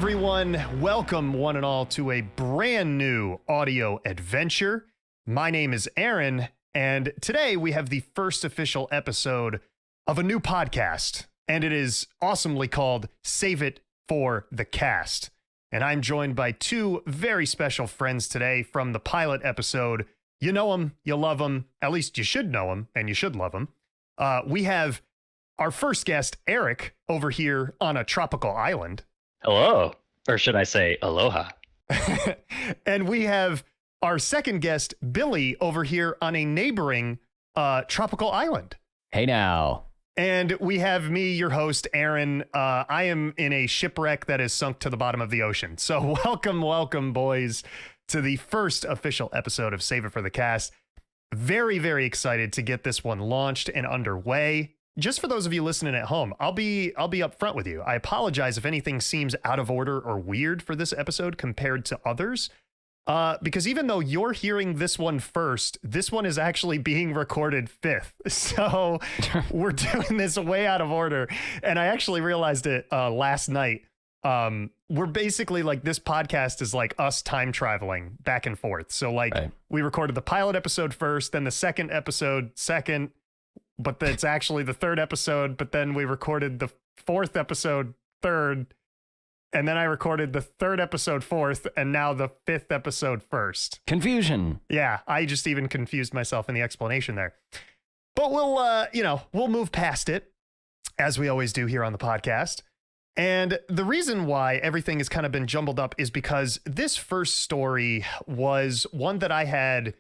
everyone. Welcome, one and all, to a brand new audio adventure. My name is Aaron, and today we have the first official episode of a new podcast, and it is awesomely called Save It for the Cast. And I'm joined by two very special friends today from the pilot episode. You know them, you love them, at least you should know them, and you should love them. We have our first guest, Erick, over here on a tropical island. Hello, or should I say aloha? And we have our second guest, Billy, over here on a neighboring tropical island. Hey now. And we have me, your host, Aaron. I am in a shipwreck that is sunk to the bottom of the ocean. So welcome, boys, to the first official episode of Save It for the Cast. Very, very excited to get this one launched and underway. Just for those of you listening at home, I'll be upfront with you. I apologize if anything seems out of order or weird for this episode compared to others. Because even though you're hearing this one first, this one is actually being recorded fifth. So we're doing this way out of order. And I actually realized it last night. We're basically like, this podcast is like us time traveling back and forth. So like We recorded the pilot episode first, then the second episode second, but it's actually the third episode. But then we recorded the fourth episode third. And then I recorded the third episode fourth, and now the fifth episode first. Confusion. Yeah, I just even confused myself in the explanation there. But we'll move past it, as we always do here on the podcast. And the reason why everything has kind of been jumbled up is because this first story was one that I had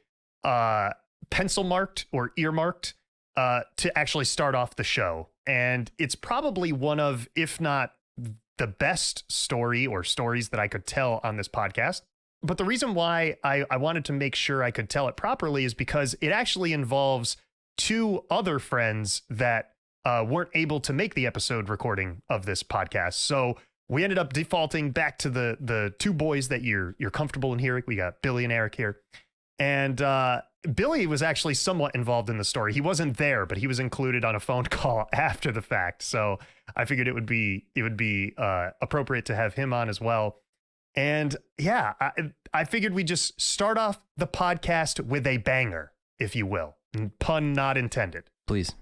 pencil marked or earmarked to actually start off the show. And it's probably one of, if not the best story or stories that I could tell on this podcast. But the reason why I wanted to make sure I could tell it properly is because it actually involves two other friends that weren't able to make the episode recording of this podcast. So we ended up defaulting back to the two boys that you're comfortable in hearing. We got Billy and Erick here. And Billy was actually somewhat involved in the story. He wasn't there, but he was included on a phone call after the fact. So I figured it would be appropriate to have him on as well. And yeah, I figured we just start off the podcast with a banger, if you will. Pun not intended. Please.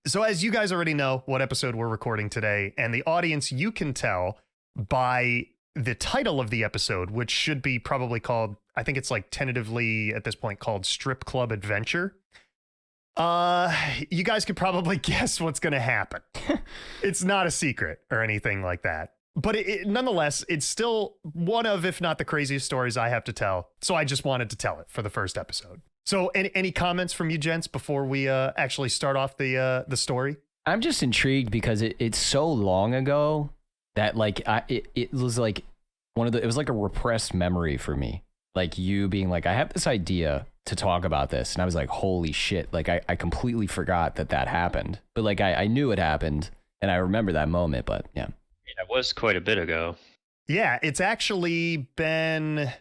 So as you guys already know what episode we're recording today, and the audience, you can tell by the title of the episode, which should be probably called, I think it's like tentatively at this point called Strip Club Adventure. You guys could probably guess what's going to happen. It's not a secret or anything like that. But nonetheless, it's still one of, if not the craziest stories I have to tell. So I just wanted to tell it for the first episode. So any comments from you gents before we actually start off the story? I'm just intrigued because it's so long ago that like it was like it was like a repressed memory for me. Like you being like, I have this idea to talk about this. And I was like, holy shit. Like I completely forgot that happened. But like I knew it happened and I remember that moment. But yeah. That was quite a bit ago. Yeah, it's actually been,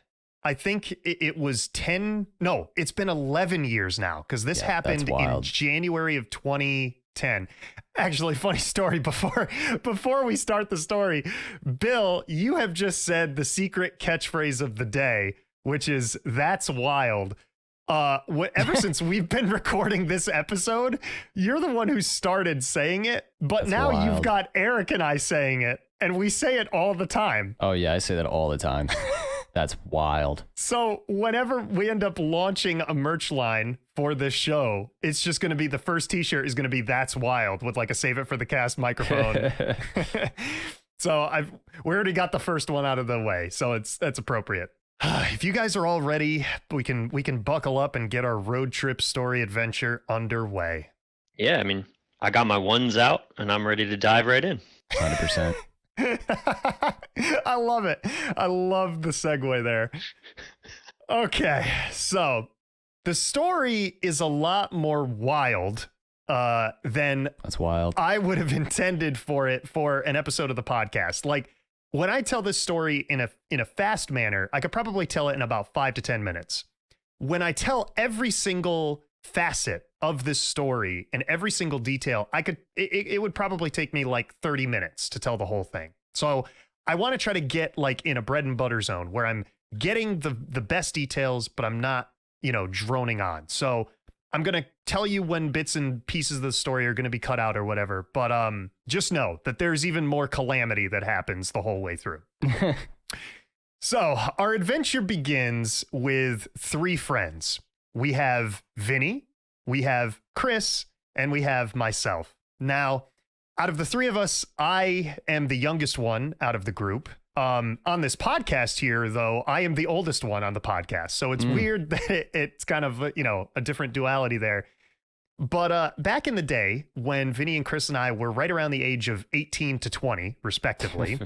I think it was it's been 11 years now because this happened in January of 2010. Actually, funny story, before we start the story, Bill, you have just said the secret catchphrase of the day, which is "that's wild." Ever since we've been recording this episode, you're the one who started saying it, but that's now wild. You've got Erick and I saying it, and we say it all the time. Oh yeah, I say that all the time. That's wild. So whenever we end up launching a merch line for this show, it's just going to be, the first t-shirt is going to be "That's Wild" with like a Save It for the Cast microphone. So we already got the first one out of the way, so that's appropriate. If you guys are all ready, we can buckle up and get our road trip story adventure underway. Yeah, I mean, I got my ones out and I'm ready to dive right in. 100%. I love it. I love the segue there. Okay, so the story is a lot more wild than that's wild. I would have intended for an episode of the podcast. Like, when I tell this story in a fast manner, I could probably tell it in about 5 to 10 minutes. When I tell every single facet of this story and every single detail, it would probably take me like 30 minutes to tell the whole thing. So I want to try to get like in a bread and butter zone where I'm getting the best details, but I'm not, droning on. So I'm going to tell you when bits and pieces of the story are going to be cut out or whatever. But just know that there's even more calamity that happens the whole way through. So our adventure begins with 3 friends. We have Vinny, we have Chris, and we have myself. Now, out of the 3 of us, I am the youngest one out of the group. On this podcast here, though, I am the oldest one on the podcast. So it's weird that it's kind of, a different duality there. But back in the day when Vinny and Chris and I were right around the age of 18 to 20, respectively,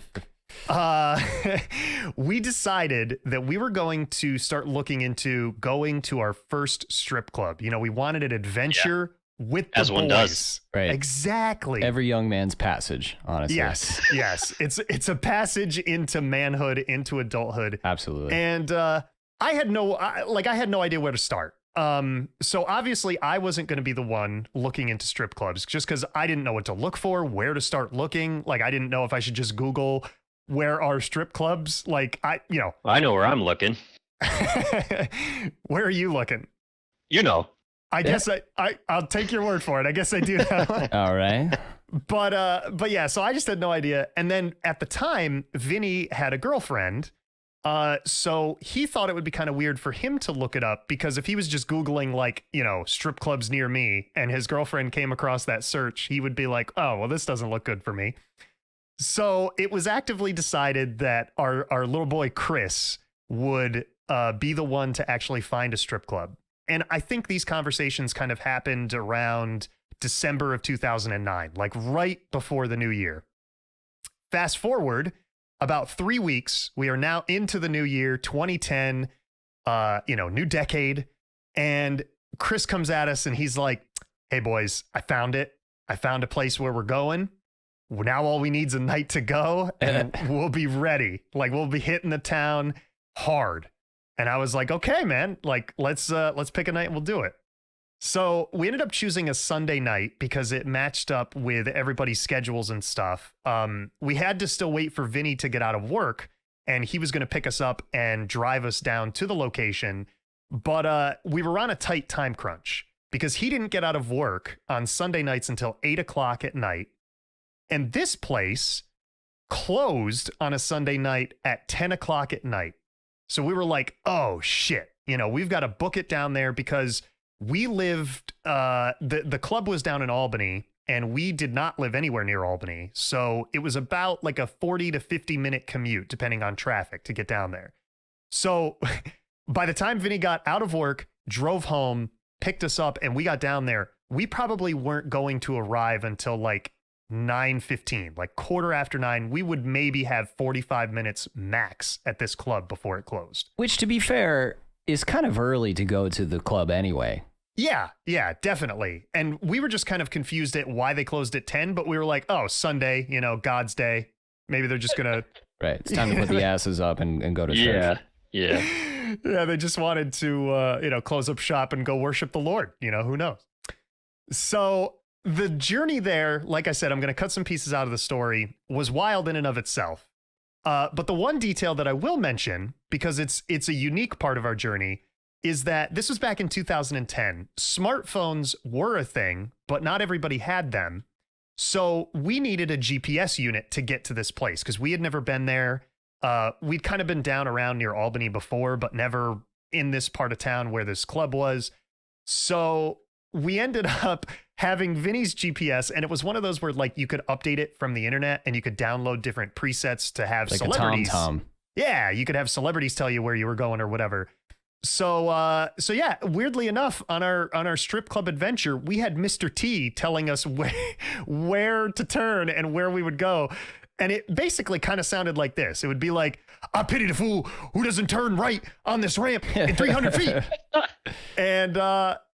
we decided that we were going to start looking into going to our first strip club. We wanted an adventure with the As one boys. does. Right. Exactly. Every young man's passage, honestly. Yes. It's a passage into manhood, into adulthood. Absolutely. And I had no idea where to start. So obviously I wasn't going to be the one looking into strip clubs just because I didn't know what to look for, where to start looking. Like I didn't know if I should just Google where are strip clubs. Like I know where I'm looking. Where are you looking? I guess I'll take your word for it. I guess I do know. All right. But yeah, so I just had no idea. And then at the time, Vinny had a girlfriend. So he thought it would be kind of weird for him to look it up because if he was just Googling like, strip clubs near me and his girlfriend came across that search, he would be like, oh, well, this doesn't look good for me. So it was actively decided that our little boy, Chris, would be the one to actually find a strip club. And I think these conversations kind of happened around December of 2009, like right before the new year. Fast forward about 3 weeks, we are now into the new year, 2010, new decade. And Chris comes at us and he's like, hey boys, I found it. I found a place where we're going. Now all we need is a night to go and we'll be ready. Like we'll be hitting the town hard. And I was like, okay, man, like let's pick a night and we'll do it. So we ended up choosing a Sunday night because it matched up with everybody's schedules and stuff. We had to still wait for Vinny to get out of work and he was going to pick us up and drive us down to the location. But we were on a tight time crunch because he didn't get out of work on Sunday nights until 8:00 at night. And this place closed on a Sunday night at 10:00 at night. So we were like, oh shit, we've got to book it down there because we lived, the club was down in Albany and we did not live anywhere near Albany. So it was about like a 40 to 50 minute commute, depending on traffic to get down there. So by the time Vinny got out of work, drove home, picked us up and we got down there, we probably weren't going to arrive until like 9:15, like 9:15. We would maybe have 45 minutes max at this club before it closed. Which, to be fair, is kind of early to go to the club anyway. Yeah, definitely. And we were just kind of confused at why they closed at 10, but we were like, oh, Sunday, God's day. Maybe they're just going to... Right. It's time to put the asses up and go to church. Yeah. Yeah, they just wanted to, close up shop and go worship the Lord. Who knows? So... the journey there, like I said, I'm going to cut some pieces out of the story, was wild in and of itself. But the one detail that I will mention, because it's a unique part of our journey, is that this was back in 2010. Smartphones were a thing, but not everybody had them. So we needed a GPS unit to get to this place because we had never been there. We'd kind of been down around near Albany before, but never in this part of town where this club was. So we ended up having Vinny's GPS, and it was one of those where like you could update it from the internet and you could download different presets to have like celebrities. A TomTom. Yeah, you could have celebrities tell you where you were going or whatever. So yeah, weirdly enough, on our strip club adventure, we had Mr. T telling us where to turn and where we would go. And it basically kind of sounded like this. It would be like, I pity the fool who doesn't turn right on this ramp in 300 feet. And,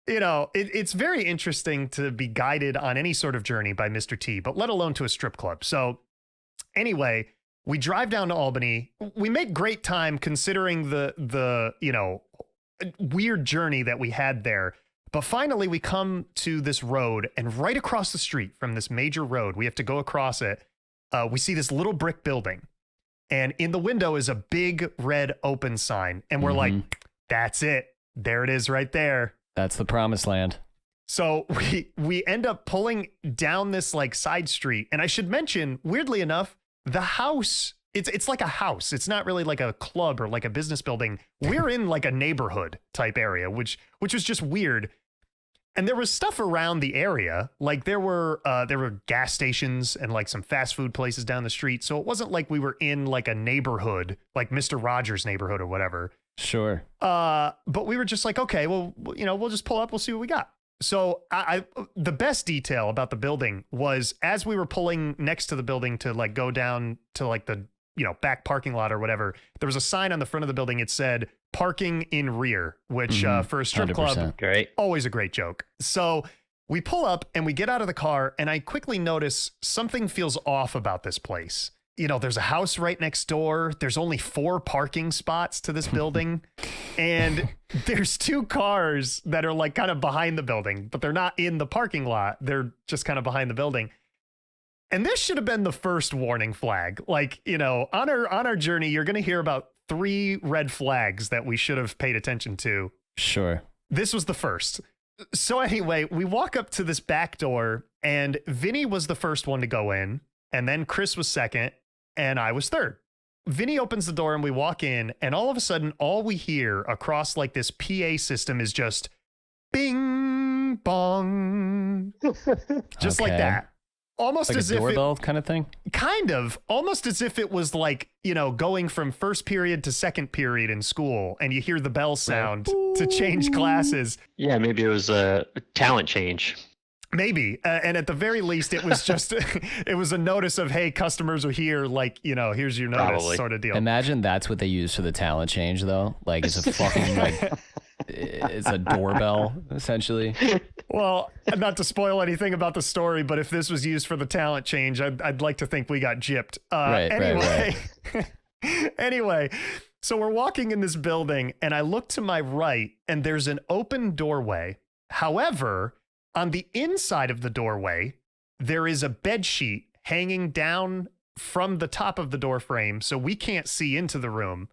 it's very interesting to be guided on any sort of journey by Mr. T, but let alone to a strip club. So anyway, we drive down to Albany. We make great time considering the weird journey that we had there. But finally, we come to this road, and right across the street from this major road, we have to go across it. We see this little brick building. And in the window is a big red open sign. And we're like, that's it. There it is right there. That's the promised land. So we end up pulling down this like side street. And I should mention, weirdly enough, the house, it's like a house. It's not really like a club or like a business building. We're in like a neighborhood type area, which was just weird. And there was stuff around the area. Like there were gas stations and like some fast food places down the street. So it wasn't like we were in like a neighborhood, like Mr. Rogers' neighborhood or whatever. Sure. But we were just like, okay, well, we'll just pull up. We'll see what we got. So the best detail about the building was as we were pulling next to the building to like go down to like the, back parking lot or whatever, there was a sign on the front of the building. It said parking in rear, which for a strip 100%. Club, great. Always a great joke. So we pull up and we get out of the car and I quickly notice something feels off about this place. There's a house right next door. There's only 4 parking spots to this building. And there's 2 cars that are like kind of behind the building, but they're not in the parking lot. They're just kind of behind the building. And this should have been the first warning flag. Like, on our journey, you're going to hear about 3 red flags that we should have paid attention to. Sure. This was the first. So anyway, we walk up to this back door and Vinny was the first one to go in. And then Chris was second. And I was third. Vinny opens the door and we walk in and all of a sudden, all we hear across like this PA system is just bing, bong, just like that. Almost like as a if doorbell kind of thing. Kind of almost as if it was like, going from first period to second period in school and you hear the bell sound to change classes. Yeah, maybe it was a talent change. Maybe. And at the very least, it was just, it was a notice of, hey, customers are here. Like, here's your notice. Probably. Sort of deal. Imagine that's what they use for the talent change, though. Like, it's a fucking, like, it's a doorbell, essentially. Well, not to spoil anything about the story, but if this was used for the talent change, I'd like to think we got gypped. Anyway. Anyway, so we're walking in this building and I look to my right and there's an open doorway. However, on the inside of the doorway, there is a bed sheet hanging down from the top of the door frame, so we can't see into the room.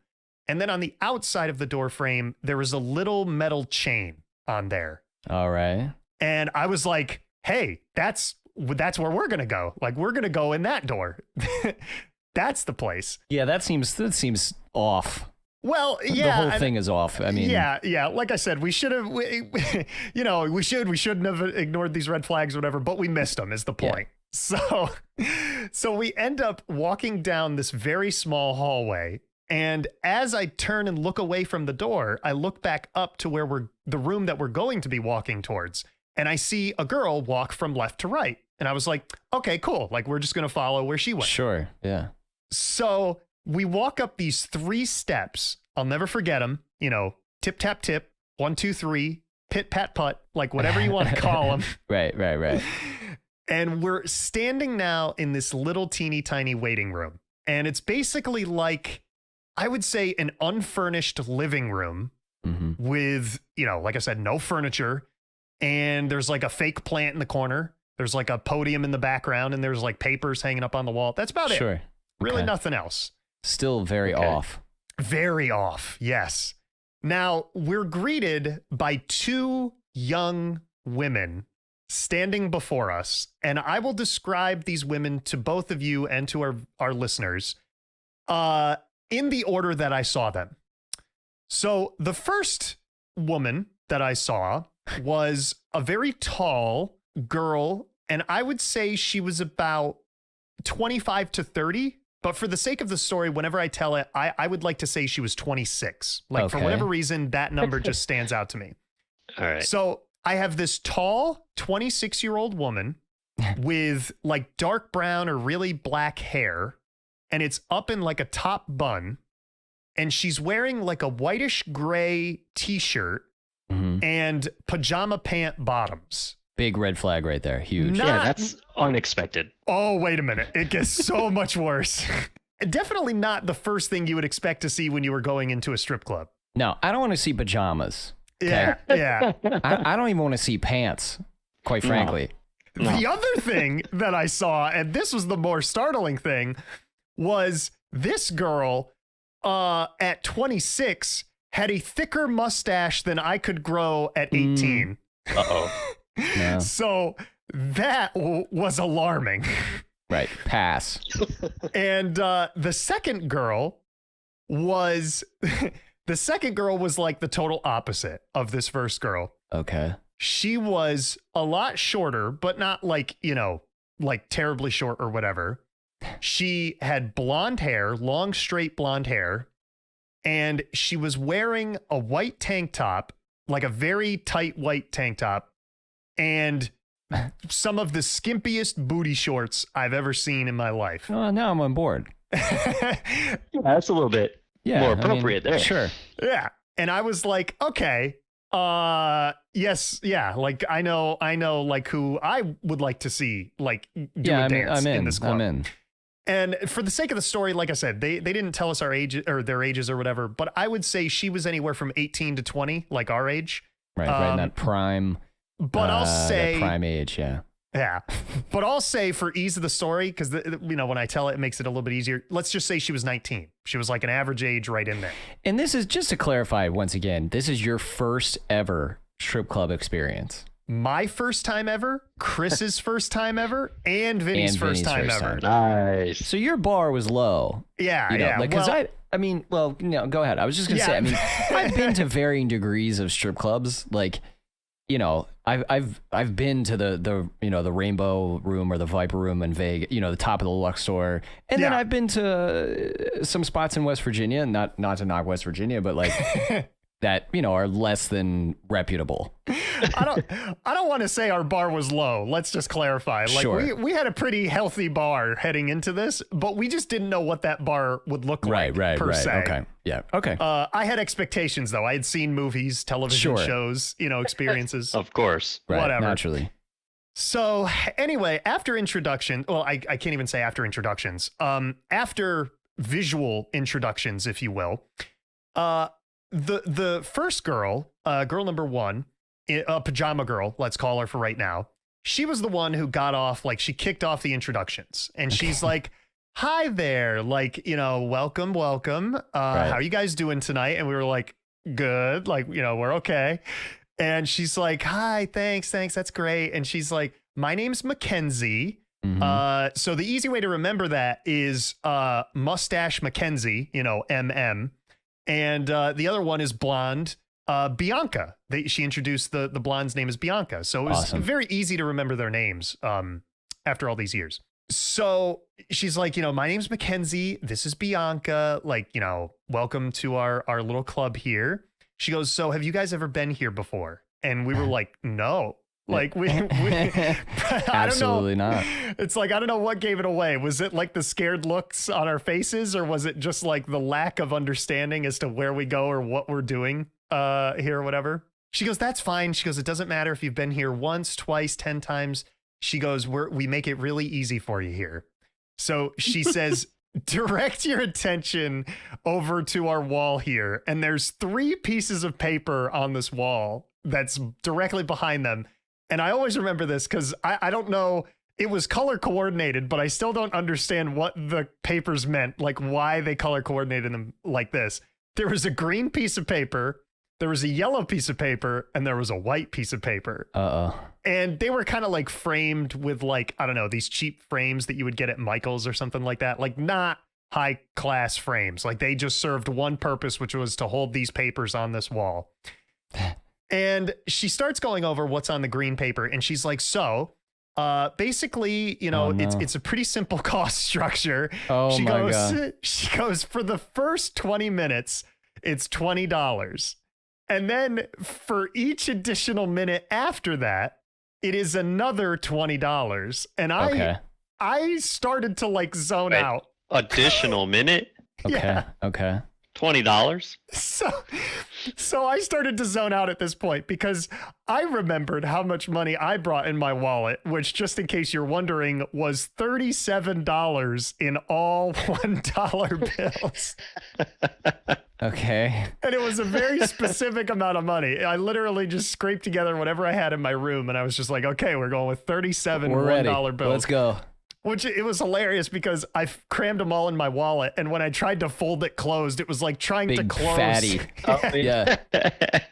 And then on the outside of the door frame, there is a little metal chain on there. All right. And I was like, hey, that's where we're going to go. Like, we're going to go in that door. That's the place. Yeah, that seems off. Well, yeah, the whole thing is off. I mean, yeah. Like I said, we should have, we shouldn't have ignored these red flags or whatever, but we missed them is the point. Yeah. So we end up walking down this very small hallway. And as I turn and look away from the door, I look back up to where the room that we're going to be walking towards. And I see a girl walk from left to right. And I was like, okay, cool. Like, we're just going to follow where she went. Sure. Yeah. So we walk up these 3 steps. I'll never forget them. Tip, tap, tip, 1, 2, 3, pit, pat, putt, like whatever you want to call them. Right. And we're standing now in this little teeny tiny waiting room. And it's basically like, I would say, an unfurnished living room with, like I said, no furniture. And there's like a fake plant in the corner. There's like a podium in the background and there's like papers hanging up on the wall. That's about it. Sure. Really nothing else. Still very off. Very off. Yes. Now we're greeted by 2 young women standing before us. And I will describe these women to both of you and to our listeners in the order that I saw them. So the first woman that I saw was a very tall girl. And I would say she was about 25 to 30. But for the sake of the story, whenever I tell it, I would like to say she was 26. Like, for whatever reason, that number just stands out to me. All right. So I have this tall 26-year-old woman with like dark brown or really black hair. And it's up in like a top bun. And she's wearing like a whitish gray t-shirt and pajama pant bottoms. Big red flag right there. Huge. Yeah, that's unexpected. Oh, wait a minute. It gets so much worse. Definitely not the first thing you would expect to see when you were going into a strip club. No, I don't want to see pajamas. Okay? Yeah. I don't even want to see pants, quite frankly. No. The other thing that I saw, and this was the more startling thing, was This girl, at 26, had a thicker mustache than I could grow at 18. Uh-oh. Yeah. So that was alarming. Right. Pass. And the second girl was like the total opposite of this first girl. Okay. She was a lot shorter, but not like, like terribly short or whatever. She had blonde hair, long, straight blonde hair, and she was wearing a white tank top, like a very tight white tank top, and some of the skimpiest booty shorts I've ever seen in my life. Oh, now I'm on board. That's a little bit Yeah, more appropriate there. Sure. Yeah. And I was like, okay, yes, yeah, like I know like who I would like to see like do a dance in this club. I'm in. And for the sake of the story, like I said, they didn't tell us our age or their ages or whatever, but I would say she was anywhere from 18 to 20, like our age. Right in that prime. But I'll say that prime age, yeah. Yeah. But I'll say for ease of the story, because when I tell it, it makes it a little bit easier. Let's just say she was 19. She was like an average age right in there. And this is, just to clarify once again, this is your first ever strip club experience. My first time ever, Chris's first time ever, and Vinny's first time ever. Nice. So your bar was low. Yeah, yeah. Because well, go ahead. I was just gonna say. I mean, I've been to varying degrees of strip clubs. Like, I've been to the Rainbow Room or the Viper Room in Vegas. The top of the Luxor, and then I've been to some spots in West Virginia. Not to knock West Virginia, but like. That are less than reputable. I don't want to say our bar was low. Let's just clarify. Like sure. we had a pretty healthy bar heading into this, but we just didn't know what that bar would look like. Right. Se. Okay. Yeah. Okay. I had expectations though. I had seen movies, television shows, experiences. Of course. Right, whatever. Naturally. So anyway, after introduction, well, I can't even say after introductions. After visual introductions, if you will. The first girl, girl number one, a pajama girl, let's call her for right now. She was the one who got off, like she kicked off the introductions, and she's like, "Hi there, like welcome. Right. How are you guys doing tonight?" And we were like, "Good, like we're okay." And she's like, "Hi, thanks, that's great." And she's like, "My name's Mackenzie." Mm-hmm. So the easy way to remember that is Mustache Mackenzie, MM. And the other one is blonde, Bianca. She introduced the blonde's name as Bianca. So it was awesome. Very easy to remember their names after all these years. So she's like, my name's Mackenzie. This is Bianca. Like, welcome to our little club here. She goes, "So have you guys ever been here before?" And we were like, "No." Like we Absolutely not. It's like, I don't know what gave it away. Was it like the scared looks on our faces, or was it just like the lack of understanding as to where we go or what we're doing here or whatever? She goes, "That's fine." She goes, "It doesn't matter if you've been here once, twice, 10 times. She goes, we make it really easy for you here." So she says, "Direct your attention over to our wall here." And there's 3 pieces of paper on this wall that's directly behind them. And I always remember this because I don't know, it was color coordinated, but I still don't understand what the papers meant, like why they color coordinated them like this. There was a green piece of paper, there was a yellow piece of paper, and there was a white piece of paper. And they were kind of like framed with like, I don't know, these cheap frames that you would get at Michael's or something like that. Like not high class frames. Like they just served one purpose, which was to hold these papers on this wall. And she starts going over what's on the green paper, and she's like, "So, basically, it's a pretty simple cost structure." She goes, "For the first 20 minutes, it's $20. And then for each additional minute after that, it is another $20. And I started to like zone out. Additional minute? Okay. Yeah. Okay. $20? So I started to zone out at this point because I remembered how much money I brought in my wallet, which, just in case you're wondering, was $37 in all $1 bills. Okay. And it was a very specific amount of money. I literally just scraped together whatever I had in my room, and I was just like, okay, we're going with 37 We're ready. $1 bills. Let's go. Which it was hilarious because I crammed them all in my wallet, and when I tried to fold it closed, it was like trying to Big close. fatty. Yeah.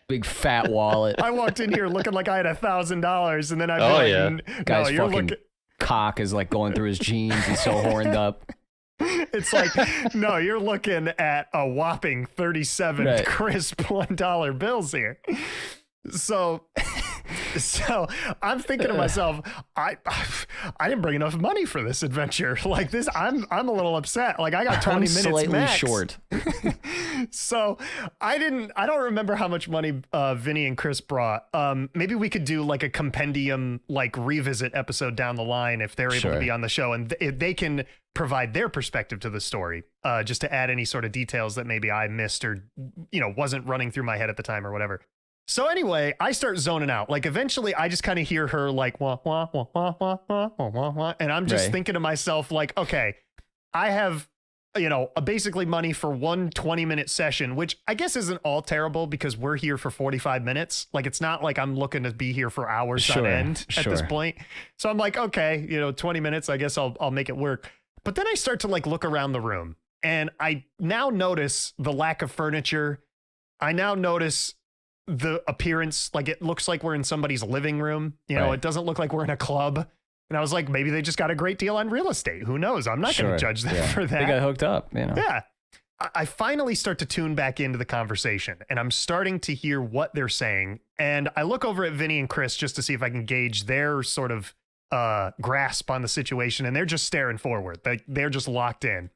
Big fat wallet. I walked in here looking like I had $1,000, and then I Guy's you're fucking looking. cock is like going through his jeans. He's so horned up. It's like, no, you're looking at a whopping 37 crisp $1 bills here. So I'm thinking to myself, I didn't bring enough money for this adventure. Like this, I'm a little upset. Like I got 20 minutes slightly max. short. So I don't remember how much money Vinny and Chris brought. Maybe we could do like a compendium, like revisit episode down the line if they're able to be on the show, and if they can provide their perspective to the story, just to add any sort of details that maybe I missed or, wasn't running through my head at the time or whatever. So anyway, I start zoning out. Like eventually I just kind of hear her like, wah, wah, wah, wah, wah, wah, wah, wah, wah. And I'm just thinking to myself like, okay, I have, basically money for one 20-minute session, which I guess isn't all terrible because we're here for 45 minutes. Like, it's not like I'm looking to be here for hours on end at this point. So I'm like, okay, 20 minutes, I guess I'll make it work. But then I start to like look around the room, and I now notice the lack of furniture. I now notice the appearance, like it looks like we're in somebody's living room. It doesn't look like we're in a club. And I was like, maybe they just got a great deal on real estate. Who knows? I'm not going to judge them for that. They got hooked up, Yeah. I finally start to tune back into the conversation, and I'm starting to hear what they're saying. And I look over at Vinny and Chris just to see if I can gauge their sort of grasp on the situation. And they're just staring forward. They're just locked in.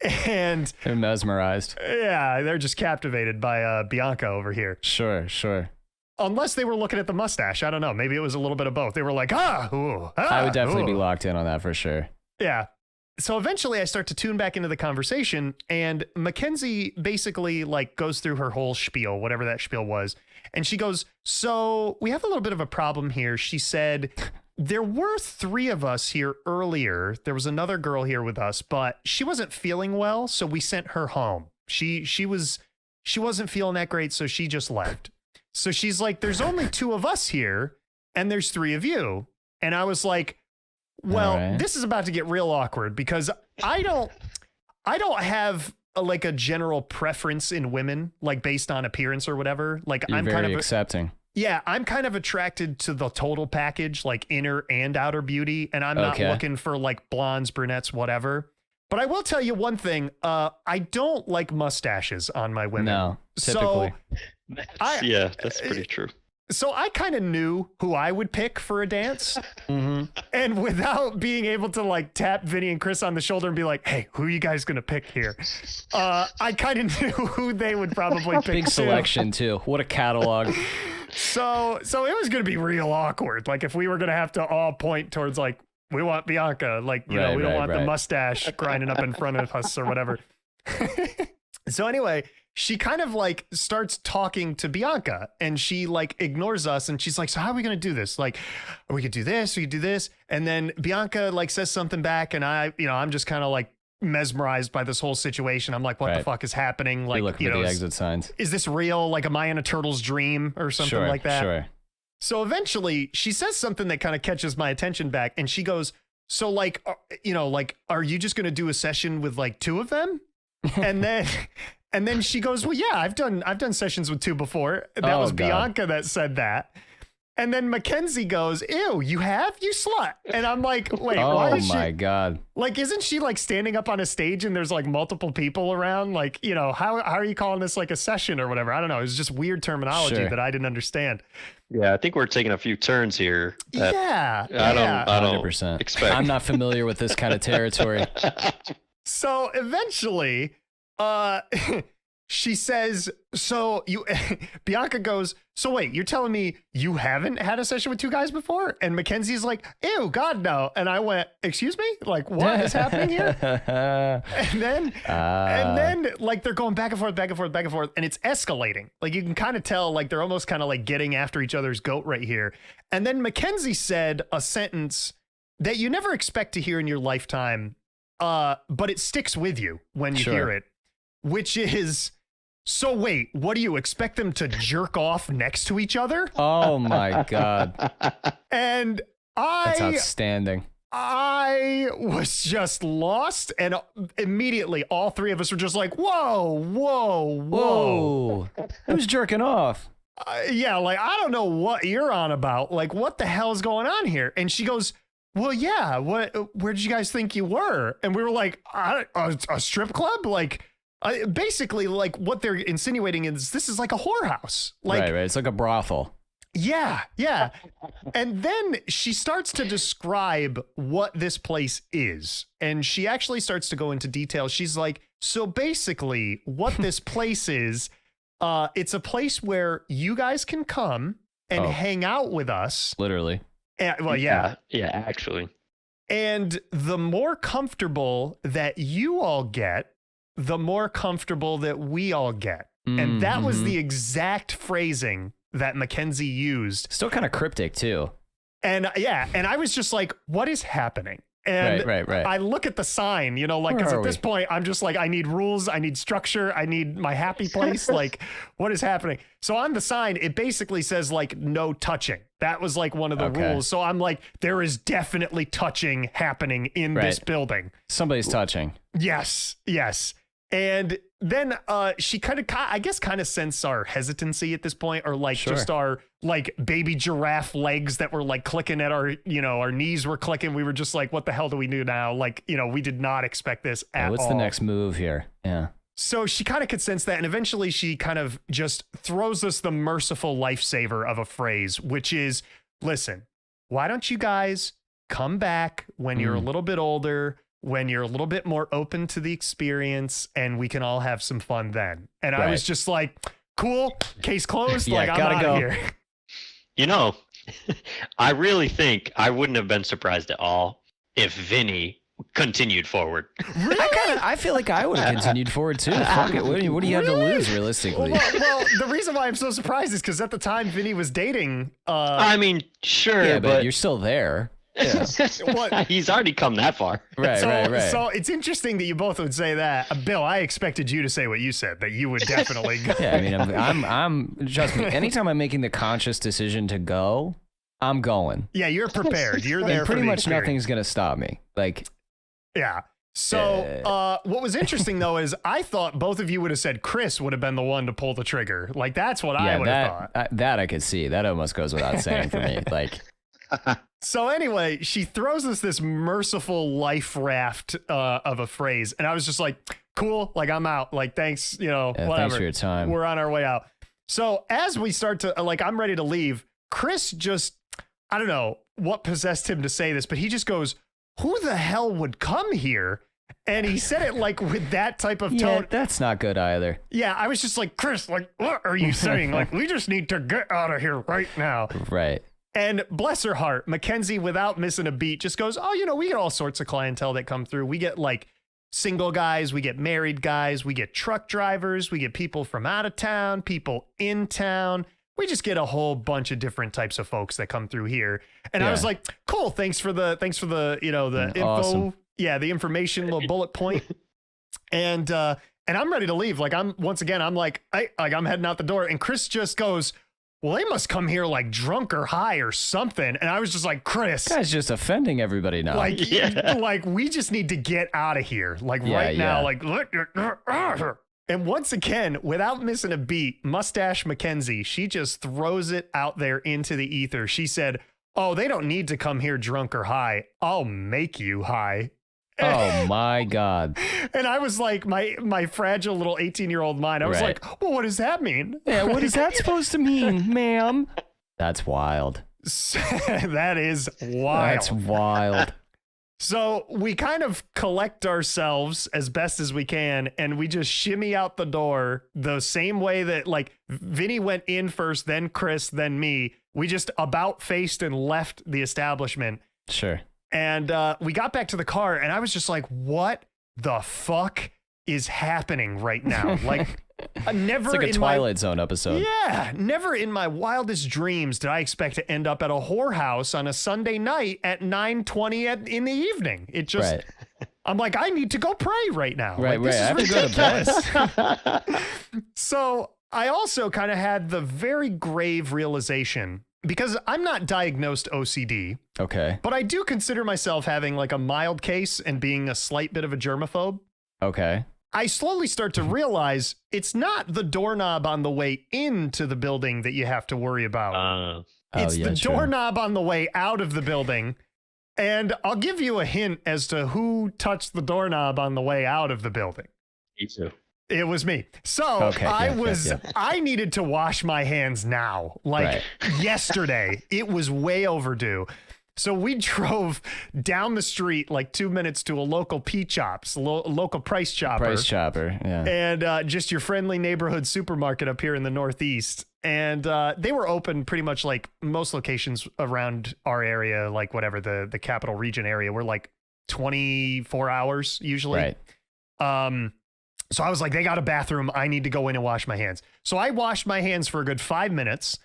And they're mesmerized. Yeah, they're just captivated by Bianca over here. Sure. Unless they were looking at the mustache. I don't know. Maybe it was a little bit of both. They were like, I would definitely be locked in on that for sure. Yeah. So eventually I start to tune back into the conversation, and Mackenzie basically like goes through her whole spiel, whatever that spiel was. And she goes, so we have a little bit of a problem here. She said, there were 3 of us here earlier. There was another girl here with us, but she wasn't feeling well, so we sent her home. She wasn't feeling that great, so she just left. So she's like, there's only 2 of us here, and there's 3 of you. And I was like, well, this is about to get real awkward because I don't have a general preference in women, like based on appearance or whatever. Like You're I'm very kind of accepting. Yeah, I'm kind of attracted to the total package, like inner and outer beauty. And I'm not looking for like blondes, brunettes, whatever. But I will tell you one thing. I don't like mustaches on my women. No, typically. So that's pretty true. So I kind of knew who I would pick for a dance. Mm-hmm. And without being able to like tap Vinny and Chris on the shoulder and be like, hey, who are you guys going to pick here? I kind of knew who they would probably pick. Big selection too. What a catalog. So it was going to be real awkward. Like if we were going to have to all point towards like, we want Bianca, like, we don't want the mustache grinding up in front of us or whatever. So anyway, she kind of like starts talking to Bianca, and she like ignores us, and she's like, so how are we going to do this? Like, we could do this, we could do this. And then Bianca like says something back, and I'm just kind of like mesmerized by this whole situation. I'm like, what the fuck is happening? Like, look for the exit signs. Is this real? Like, am I in a turtle's dream or something like that? Sure. So eventually she says something that kind of catches my attention back, and she goes, so like, are you just going to do a session with like 2 of them? And then she goes, well, yeah, I've done sessions with 2 before. That was Bianca that said that. And then Mackenzie goes, ew, you have? You slut. And I'm like, wait, why is she? Oh my God. Like, isn't she like standing up on a stage and there's like multiple people around? Like, how are you calling this like a session or whatever? I don't know. It's just weird terminology that I didn't understand. Yeah, I think we're taking a few turns here. I don't 100%. expect. I'm not familiar with this kind of territory. So eventually, she says, so Bianca goes, so wait, you're telling me you haven't had a session with 2 guys before? And Mackenzie's like, ew, God, no. And I went, excuse me? Like, what is happening here? And then like they're going back and forth, and it's escalating. Like you can kind of tell, like they're almost kind of like getting after each other's goat right here. And then Mackenzie said a sentence that you never expect to hear in your lifetime, but it sticks with you when you hear it, which is, so wait, what do you expect them to jerk off next to each other? Oh my God. And that's outstanding. I was just lost, and immediately all three of us were just like, whoa, whoa, whoa. Who's jerking off? Yeah, like, I don't know what you're on about. Like, what the hell is going on here? And she goes, well, yeah, where did you guys think you were? And we were like, a strip club? Like, basically, like, what they're insinuating is this is like a whorehouse. Like, right. It's like a brothel. Yeah. And then she starts to describe what this place is. And she actually starts to go into detail. She's like, so basically what this place is, it's a place where you guys can come and hang out with us. Literally. Well, yeah. Yeah, actually. And the more comfortable that you all get, the more comfortable that we all get. And that was the exact phrasing that Mackenzie used. Still kind of cryptic too. And and I was just like, what is happening? And right. I look at the sign, you know, like, because at this point I'm just like, I need rules, I need structure, I need my happy place. Like, what is happening? So on the sign, it basically says like no touching. That was like one of the rules. So I'm like, there is definitely touching happening in this building. Somebody's touching. Yes. And then she kind of sensed our hesitancy at this point, or like just our like baby giraffe legs that were like clicking at our, you know, our knees were clicking. We were just like, what the hell do we do now? Like, you know, we did not expect this at all. What's the next move here? Yeah. So she kind of could sense that. And eventually she kind of just throws us the merciful lifesaver of a phrase, which is, listen, why don't you guys come back when you're a little bit older, when you're a little bit more open to the experience, and we can all have some fun then. And I was just like, cool, case closed. Yeah, like, I'm out of here. You know, I really think I wouldn't have been surprised at all if Vinny continued forward. Really? I feel like I would have continued forward too. Fuck it. What do you have to lose realistically? Well, the reason why I'm so surprised is because at the time Vinny was dating. I mean, sure, yeah, but you're still there. Yeah. He's already come that far. Right. So it's interesting that you both would say that. Bill, I expected you to say what you said, that you would definitely go. Yeah, I mean, I'm trust me, anytime I'm making the conscious decision to go, I'm going. Yeah, you're prepared. You're there. And pretty for the much experience. nothing's going to stop me. Like, yeah. So what was interesting, though, is I thought both of you would have said Chris would have been the one to pull the trigger. Like, that's what I would have thought. That I could see. That almost goes without saying for me. Like, so anyway, she throws us this merciful life raft of a phrase. And I was just like, cool, like, I'm out. Like, thanks, you know, whatever. Thanks for your time. We're on our way out. So as we start to, like, I'm ready to leave, Chris just, I don't know what possessed him to say this, but he just goes, who the hell would come here? And he said it like with that type of tone. Yeah, that's not good either. Yeah, I was just like, Chris, like, what are you saying? Like, we just need to get out of here right now. Right. And bless her heart, Mackenzie, without missing a beat, just goes, oh, you know, we get all sorts of clientele that come through. We get like single guys, we get married guys, we get truck drivers, we get people from out of town, people in town. We just get a whole bunch of different types of folks that come through here. And I was like, cool, thanks for the, you know, the info. Awesome. Yeah, the information, little bullet point. And I'm ready to leave. Like, I'm like, I'm heading out the door. And Chris just goes, well, they must come here like drunk or high or something. And I was just like, Chris, this guy's just offending everybody now. like, like, we just need to get out of here. Like right now, like, and once again, without missing a beat, Mustache Mackenzie, she just throws it out there into the ether. She said, oh, they don't need to come here drunk or high. I'll make you high. Oh my God. And I was like, my fragile little 18-year-old mind, I was like, well, what does that mean? Yeah, what is that supposed to mean, ma'am? That's wild. That is wild. That's wild. So we kind of collect ourselves as best as we can, and we just shimmy out the door the same way that, like, Vinny went in first, then Chris, then me. We just about faced and left the establishment. Sure. And we got back to the car, and I was just like, what the fuck is happening right now? Like, never it's like a Twilight Zone episode. Yeah, never in my wildest dreams did I expect to end up at a whorehouse on a Sunday night at 9:20 in the evening. It just, I'm like, I need to go pray right now. Right, like, this I have is ridiculous. To go to bed. So I also kind of had the very grave realization because I'm not diagnosed OCD, Okay. but I do consider myself having like a mild case and being a slight bit of a germaphobe. Okay. I slowly start to realize it's not the doorknob on the way into the building that you have to worry about. It's the doorknob on the way out of the building. And I'll give you a hint as to who touched the doorknob on the way out of the building. Me too. It was me. So I needed to wash my hands now, like yesterday. It was way overdue. So we drove down the street like 2 minutes to a local P-Chops, local Price Chopper. Price Chopper, yeah. And just your friendly neighborhood supermarket up here in the Northeast. And they were open pretty much like most locations around our area, like whatever, the capital region area, were like 24 hours usually. Right. So I was like, they got a bathroom. I need to go in and wash my hands. So I washed my hands for a good 5 minutes.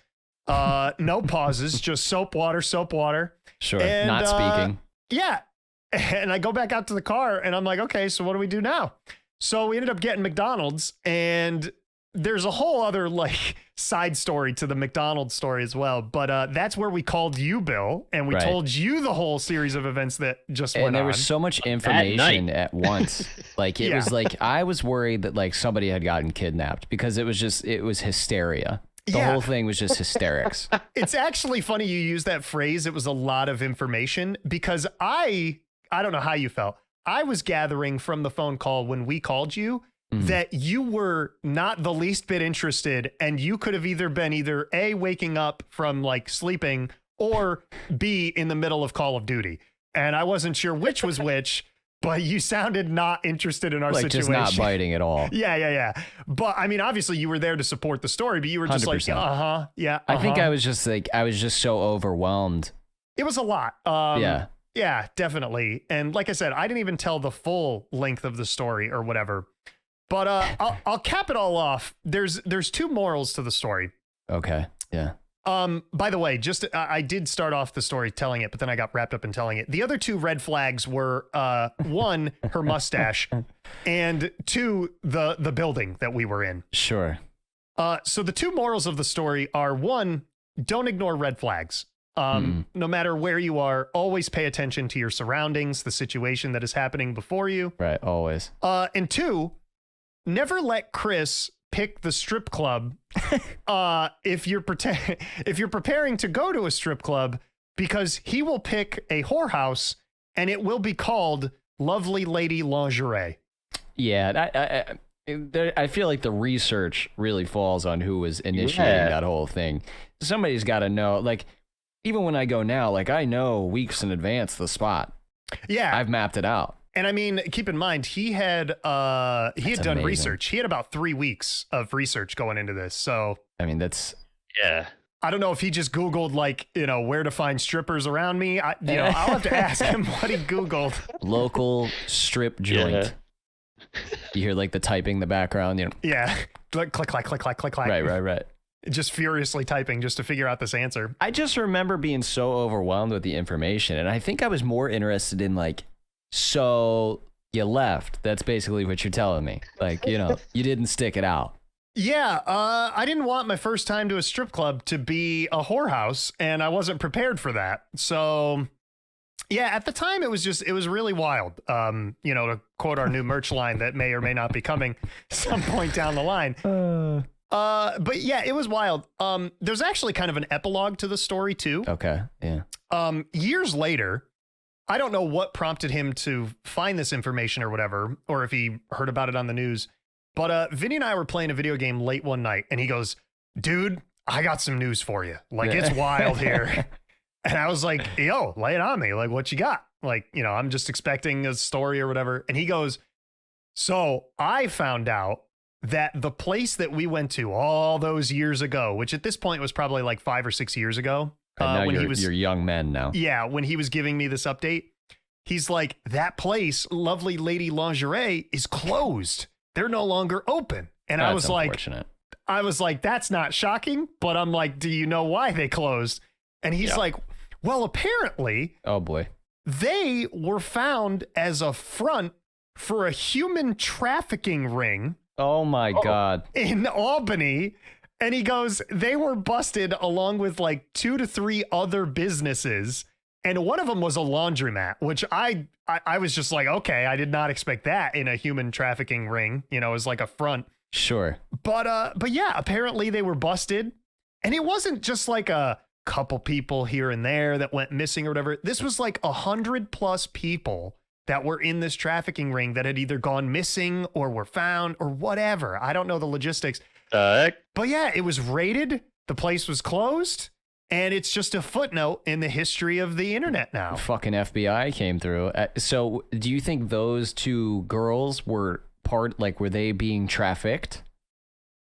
No pauses, just soap water. Sure. And, not speaking. Yeah. And I go back out to the car and I'm like, okay, so what do we do now? So we ended up getting McDonald's, and there's a whole other like side story to the McDonald's story as well. But that's where we called you, Bill, and we told you the whole series of events that just went on. And there was so much information at once. Like it was like, I was worried that like somebody had gotten kidnapped because it was hysteria. The whole thing was just hysterics. It's actually funny you use that phrase. It was a lot of information because I don't know how you felt. I was gathering from the phone call when we called you that you were not the least bit interested, and you could have either been A, waking up from like sleeping, or B, in the middle of Call of Duty. And I wasn't sure which was which. But you sounded not interested in our situation. Like just not biting at all. Yeah. But I mean, obviously you were there to support the story, but you were just 100%. Like, yeah. I think I was just so overwhelmed. It was a lot. Yeah, definitely. And like I said, I didn't even tell the full length of the story or whatever. But I'll cap it all off. There's two morals to the story. Okay. Yeah. By the way, I did start off the story telling it, but then I got wrapped up in telling it. The other two red flags were, one, her mustache, and two, the building that we were in. Sure. So the two morals of the story are, one, don't ignore red flags. No matter where you are, always pay attention to your surroundings, the situation that is happening before you. Right. Always. And two, never let Chris pick the strip club if you're preparing to go to a strip club, because he will pick a whorehouse and it will be called Lovely Lady Lingerie. Yeah, I feel like the research really falls on who was initiating that whole thing. Somebody's got to know. Like, even when I go now, like I know weeks in advance the spot. Yeah, I've mapped it out. And I mean, keep in mind, he had done amazing research. He had about 3 weeks of research going into this. So, I mean, that's, I don't know if he just Googled like, where to find strippers around me. I'll have to ask him what he Googled. Local strip joint. You hear like the typing in the background, Yeah. Click, click, click, click, click, click, click. Right. Just furiously typing just to figure out this answer. I just remember being so overwhelmed with the information. And I think I was more interested in like, so you left. That's basically what you're telling me. Like, you didn't stick it out. Yeah, I didn't want my first time to a strip club to be a whorehouse, and I wasn't prepared for that. So, yeah, at the time it was really wild. To quote our new merch line that may or may not be coming some point down the line. But yeah, it was wild. There's actually kind of an epilogue to the story too. Okay, yeah. Years later, I don't know what prompted him to find this information or whatever, or if he heard about it on the news. But Vinny and I were playing a video game late one night, and he goes, "Dude, I got some news for you. Like, it's wild here." And I was like, "Yo, lay it on me. Like, what you got?" Like, I'm just expecting a story or whatever. And he goes, "So I found out that the place that we went to all those years ago, which at this point was probably like 5 or 6 years ago." Now when you're young men now. Yeah, when he was giving me this update, he's like, that place, Lovely Lady Lingerie, is closed. They're no longer open. And That's I was like, that's not shocking. But I'm like, do you know why they closed? And he's like, well, apparently, oh boy, they were found as a front for a human trafficking ring. Oh my God. In Albany. And he goes, they were busted along with like 2 to 3 other businesses. And one of them was a laundromat, which I was just like, okay, I did not expect that in a human trafficking ring. You know, it was like a front. Sure. But yeah, apparently they were busted. And it wasn't just like a couple people here and there that went missing or whatever. This was like 100+ people that were in this trafficking ring that had either gone missing or were found or whatever. I don't know the logistics. But yeah, it was raided. The place was closed. And it's just a footnote in the history of the internet now. Fucking FBI came through. So do you think those 2 girls were were they being trafficked?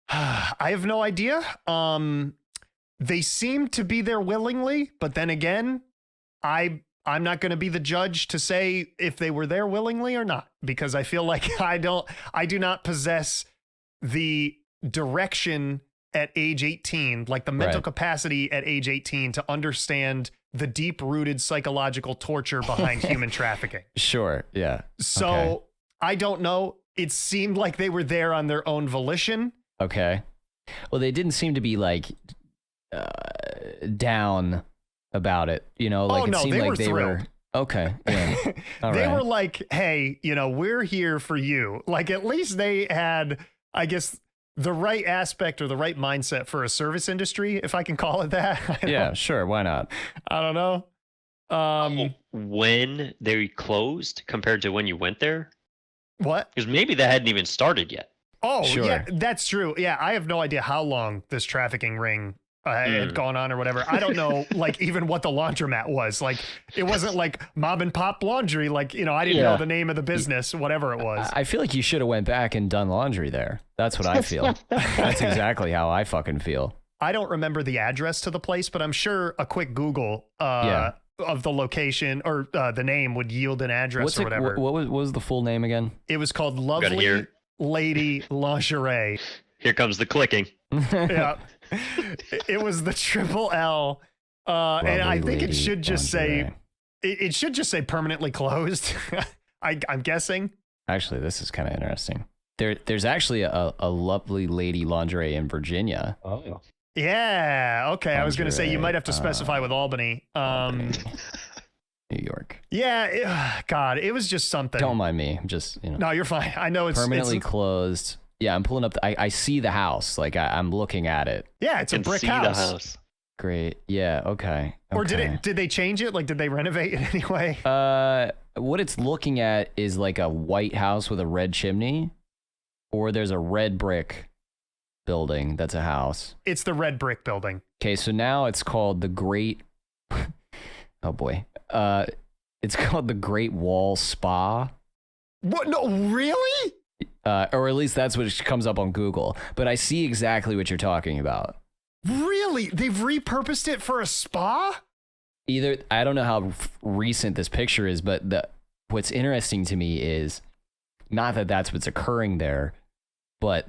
I have no idea. They seem to be there willingly, but then again, I'm not going to be the judge to say if they were there willingly or not, because I feel like I do not possess the direction at age 18, like the mental capacity at age 18 to understand the deep-rooted psychological torture behind human trafficking. Sure, yeah. So I don't know. It seemed like they were there on their own volition. Okay. Well, they didn't seem to be like down about it, you know, like it seemed like they were okay. Yeah. They were like, hey, you know, we're here for you. Like, at least they had, I guess, the right aspect or the right mindset for a service industry, if I can call it that. Yeah, sure. Why not? I don't know. When they closed compared to when you went there? What? Because maybe that hadn't even started yet. Oh, sure. Yeah, that's true. Yeah, I have no idea how long this trafficking ring had gone on or whatever. I don't know, like, even what the laundromat was. Like, it wasn't like mom and pop laundry. Like, you know, I didn't know the name of the business, whatever it was. I feel like you should have went back and done laundry there. That's what I feel. That's exactly how I fucking feel. I don't remember the address to the place, but I'm sure a quick Google of the location or the name would yield an address or whatever. What was the full name again? It was called Lovely Lady Lingerie. Here comes the clicking. Yeah. It was the Triple L. And I think it should just say, it should just say permanently closed. I'm guessing. Actually, this is kind of interesting. There's actually a Lovely Lady Lingerie in Virginia. Oh. Yeah. Okay. I was going to say you might have to specify with Albany. New York. Yeah. God, it was just something. Don't mind me. I'm just, you know. No, you're fine. I know it's permanently closed. Yeah, I'm pulling up. I see the house. Like I'm looking at it. Yeah, it's a brick house. The house. Great. Yeah. Okay. Or did they change it? Like, did they renovate it in any way? What it's looking at is like a white house with a red chimney, or there's a red brick building that's a house. It's the red brick building. Okay, so now it's called the Great. Oh boy. It's called the Great Wall Spa. What? No, really? Or at least that's what comes up on Google. But I see exactly what you're talking about. Really? They've repurposed it for a spa? Either, I don't know how recent this picture is, but what's interesting to me is not that that's what's occurring there, but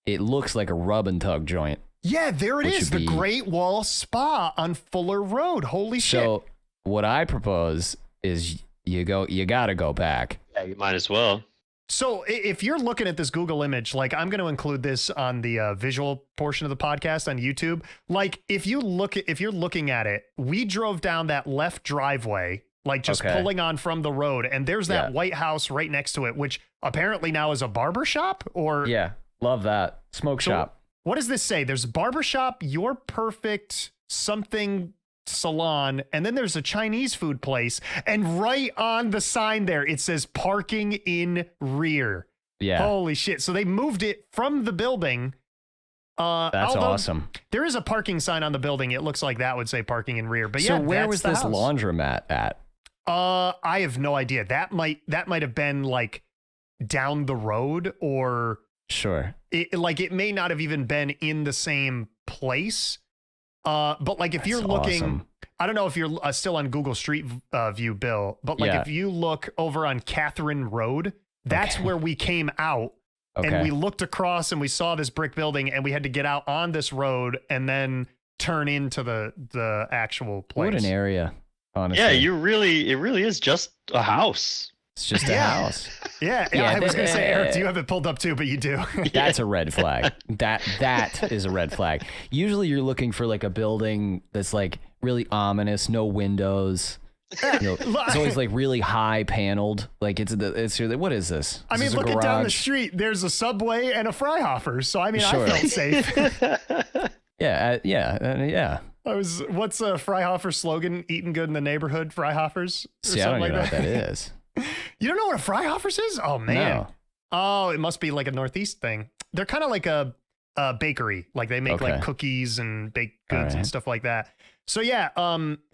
it looks like a rub and tug joint. Yeah, there it is. The Great Wall Spa on Fuller Road. Holy shit. So what I propose is you gotta go back. Yeah, you might as well. So if you're looking at this Google image, like I'm going to include this on the visual portion of the podcast on YouTube. Like if you're looking at it, we drove down that left driveway, like just pulling on from the road. And there's that white house right next to it, which apparently now is a barber shop or. Yeah. Love that. Smoke shop. What does this say? There's barber shop, Your Perfect something salon, and then there's a Chinese food place, and right on the sign there it says parking in rear. Yeah. Holy shit. So they moved it from the building. That's awesome. There is a parking sign on the building. It looks like that would say parking in rear. But so yeah, where was this house. Laundromat at? I have no idea. That might have been like down the road or sure. It may not have even been in the same place. But like if you're looking, awesome. I don't know if you're still on Google Street View, Bill, but like if you look over on Catherine Road, that's where we came out and we looked across and we saw this brick building and we had to get out on this road and then turn into the actual place. What an area, honestly. Yeah, it really is just a house. It's just a house. Yeah, I was going to say, Eric, do you have it pulled up too? But you do. That's a red flag. That is a red flag. Usually you're looking for like a building that's like really ominous, no windows. It's always like really high paneled. Like what is this? I mean, looking down the street, there's a Subway and a Freihofer. So I mean, I felt safe. Yeah. What's a Freihofer slogan? Eating good in the neighborhood, Freihofers? See, I don't even know what that is. You don't know what a Freihofer's is? Oh man. No. Oh, it must be like a Northeast thing. They're kind of like a bakery. Like they make like cookies and baked goods and stuff like that. So yeah,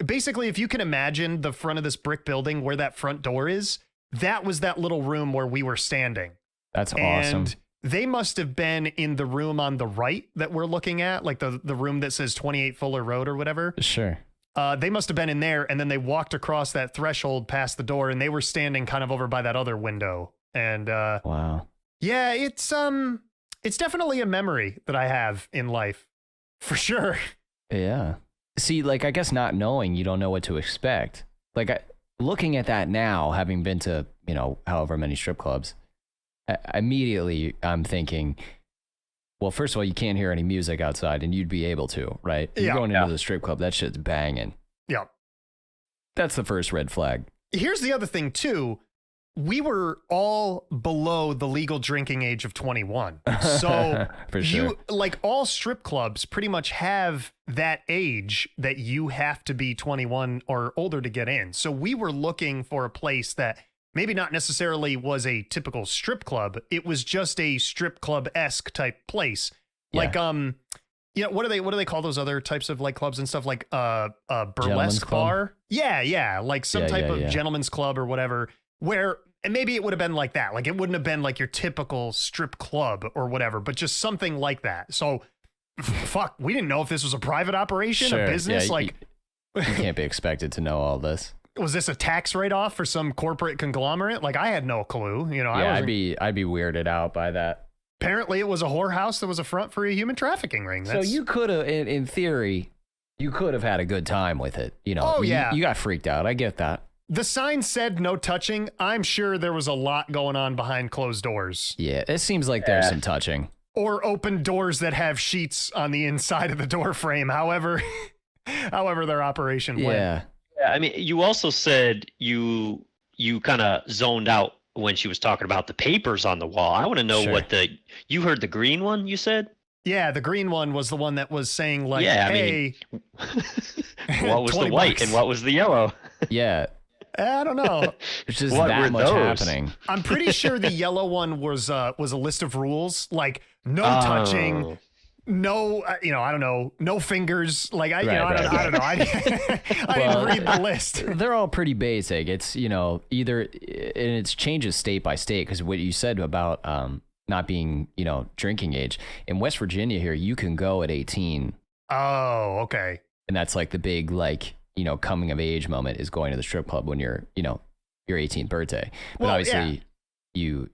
basically if you can imagine the front of this brick building where that front door is, that was that little room where we were standing. That's awesome. And they must have been in the room on the right that we're looking at, like the room that says 28 Fuller Road or whatever. Sure. They must have been in there, and then they walked across that threshold past the door, and they were standing kind of over by that other window. And wow. Yeah, it's definitely a memory that I have in life, for sure. Yeah. See, like I guess not knowing, you don't know what to expect. Like looking at that now, having been to however many strip clubs, immediately I'm thinking, well, first of all, you can't hear any music outside, and you'd be able to, right? You're going into the strip club, that shit's banging. Yeah. That's the first red flag. Here's the other thing, too. We were all below the legal drinking age of 21. So for sure. like all strip clubs pretty much have that age that you have to be 21 or older to get in. So we were looking for a place that maybe not necessarily was a typical strip club. It was just a strip club-esque type place. Yeah. Like, what do they call those other types of like clubs and stuff, like a burlesque bar? Yeah. Like some type of gentleman's club or whatever, where, and maybe it would have been like that. Like it wouldn't have been like your typical strip club or whatever, but just something like that. So fuck, we didn't know if this was a private operation, a business. You can't be expected to know all this. Was this a tax write-off for some corporate conglomerate? Like I had no clue. I'd be weirded out by that. Apparently it was a whorehouse that was a front for a human trafficking ring. So you could have, in theory, you could have had a good time with it. You got freaked out. I get that. The sign said no touching. I'm sure there was a lot going on behind closed doors. Yeah, it seems like there's some touching. Or open doors that have sheets on the inside of the door frame. However their operation went. Yeah. Yeah, I mean, you also said you kind of zoned out when she was talking about the papers on the wall. I want to know you heard the green one you said? Yeah, the green one was the one that was saying like, hey. What was the white and what was the yellow? Yeah. I don't know. It's just that much happening. I'm pretty sure the yellow one was a list of rules, like no touching, no, I don't know, no fingers. Like I don't know. I didn't read the list. They're all pretty basic. It's either, and it changes state by state, because what you said about not being drinking age in West Virginia here, you can go at 18. Oh, okay. And that's like the big coming of age moment is going to the strip club when you're your 18th birthday. But obviously you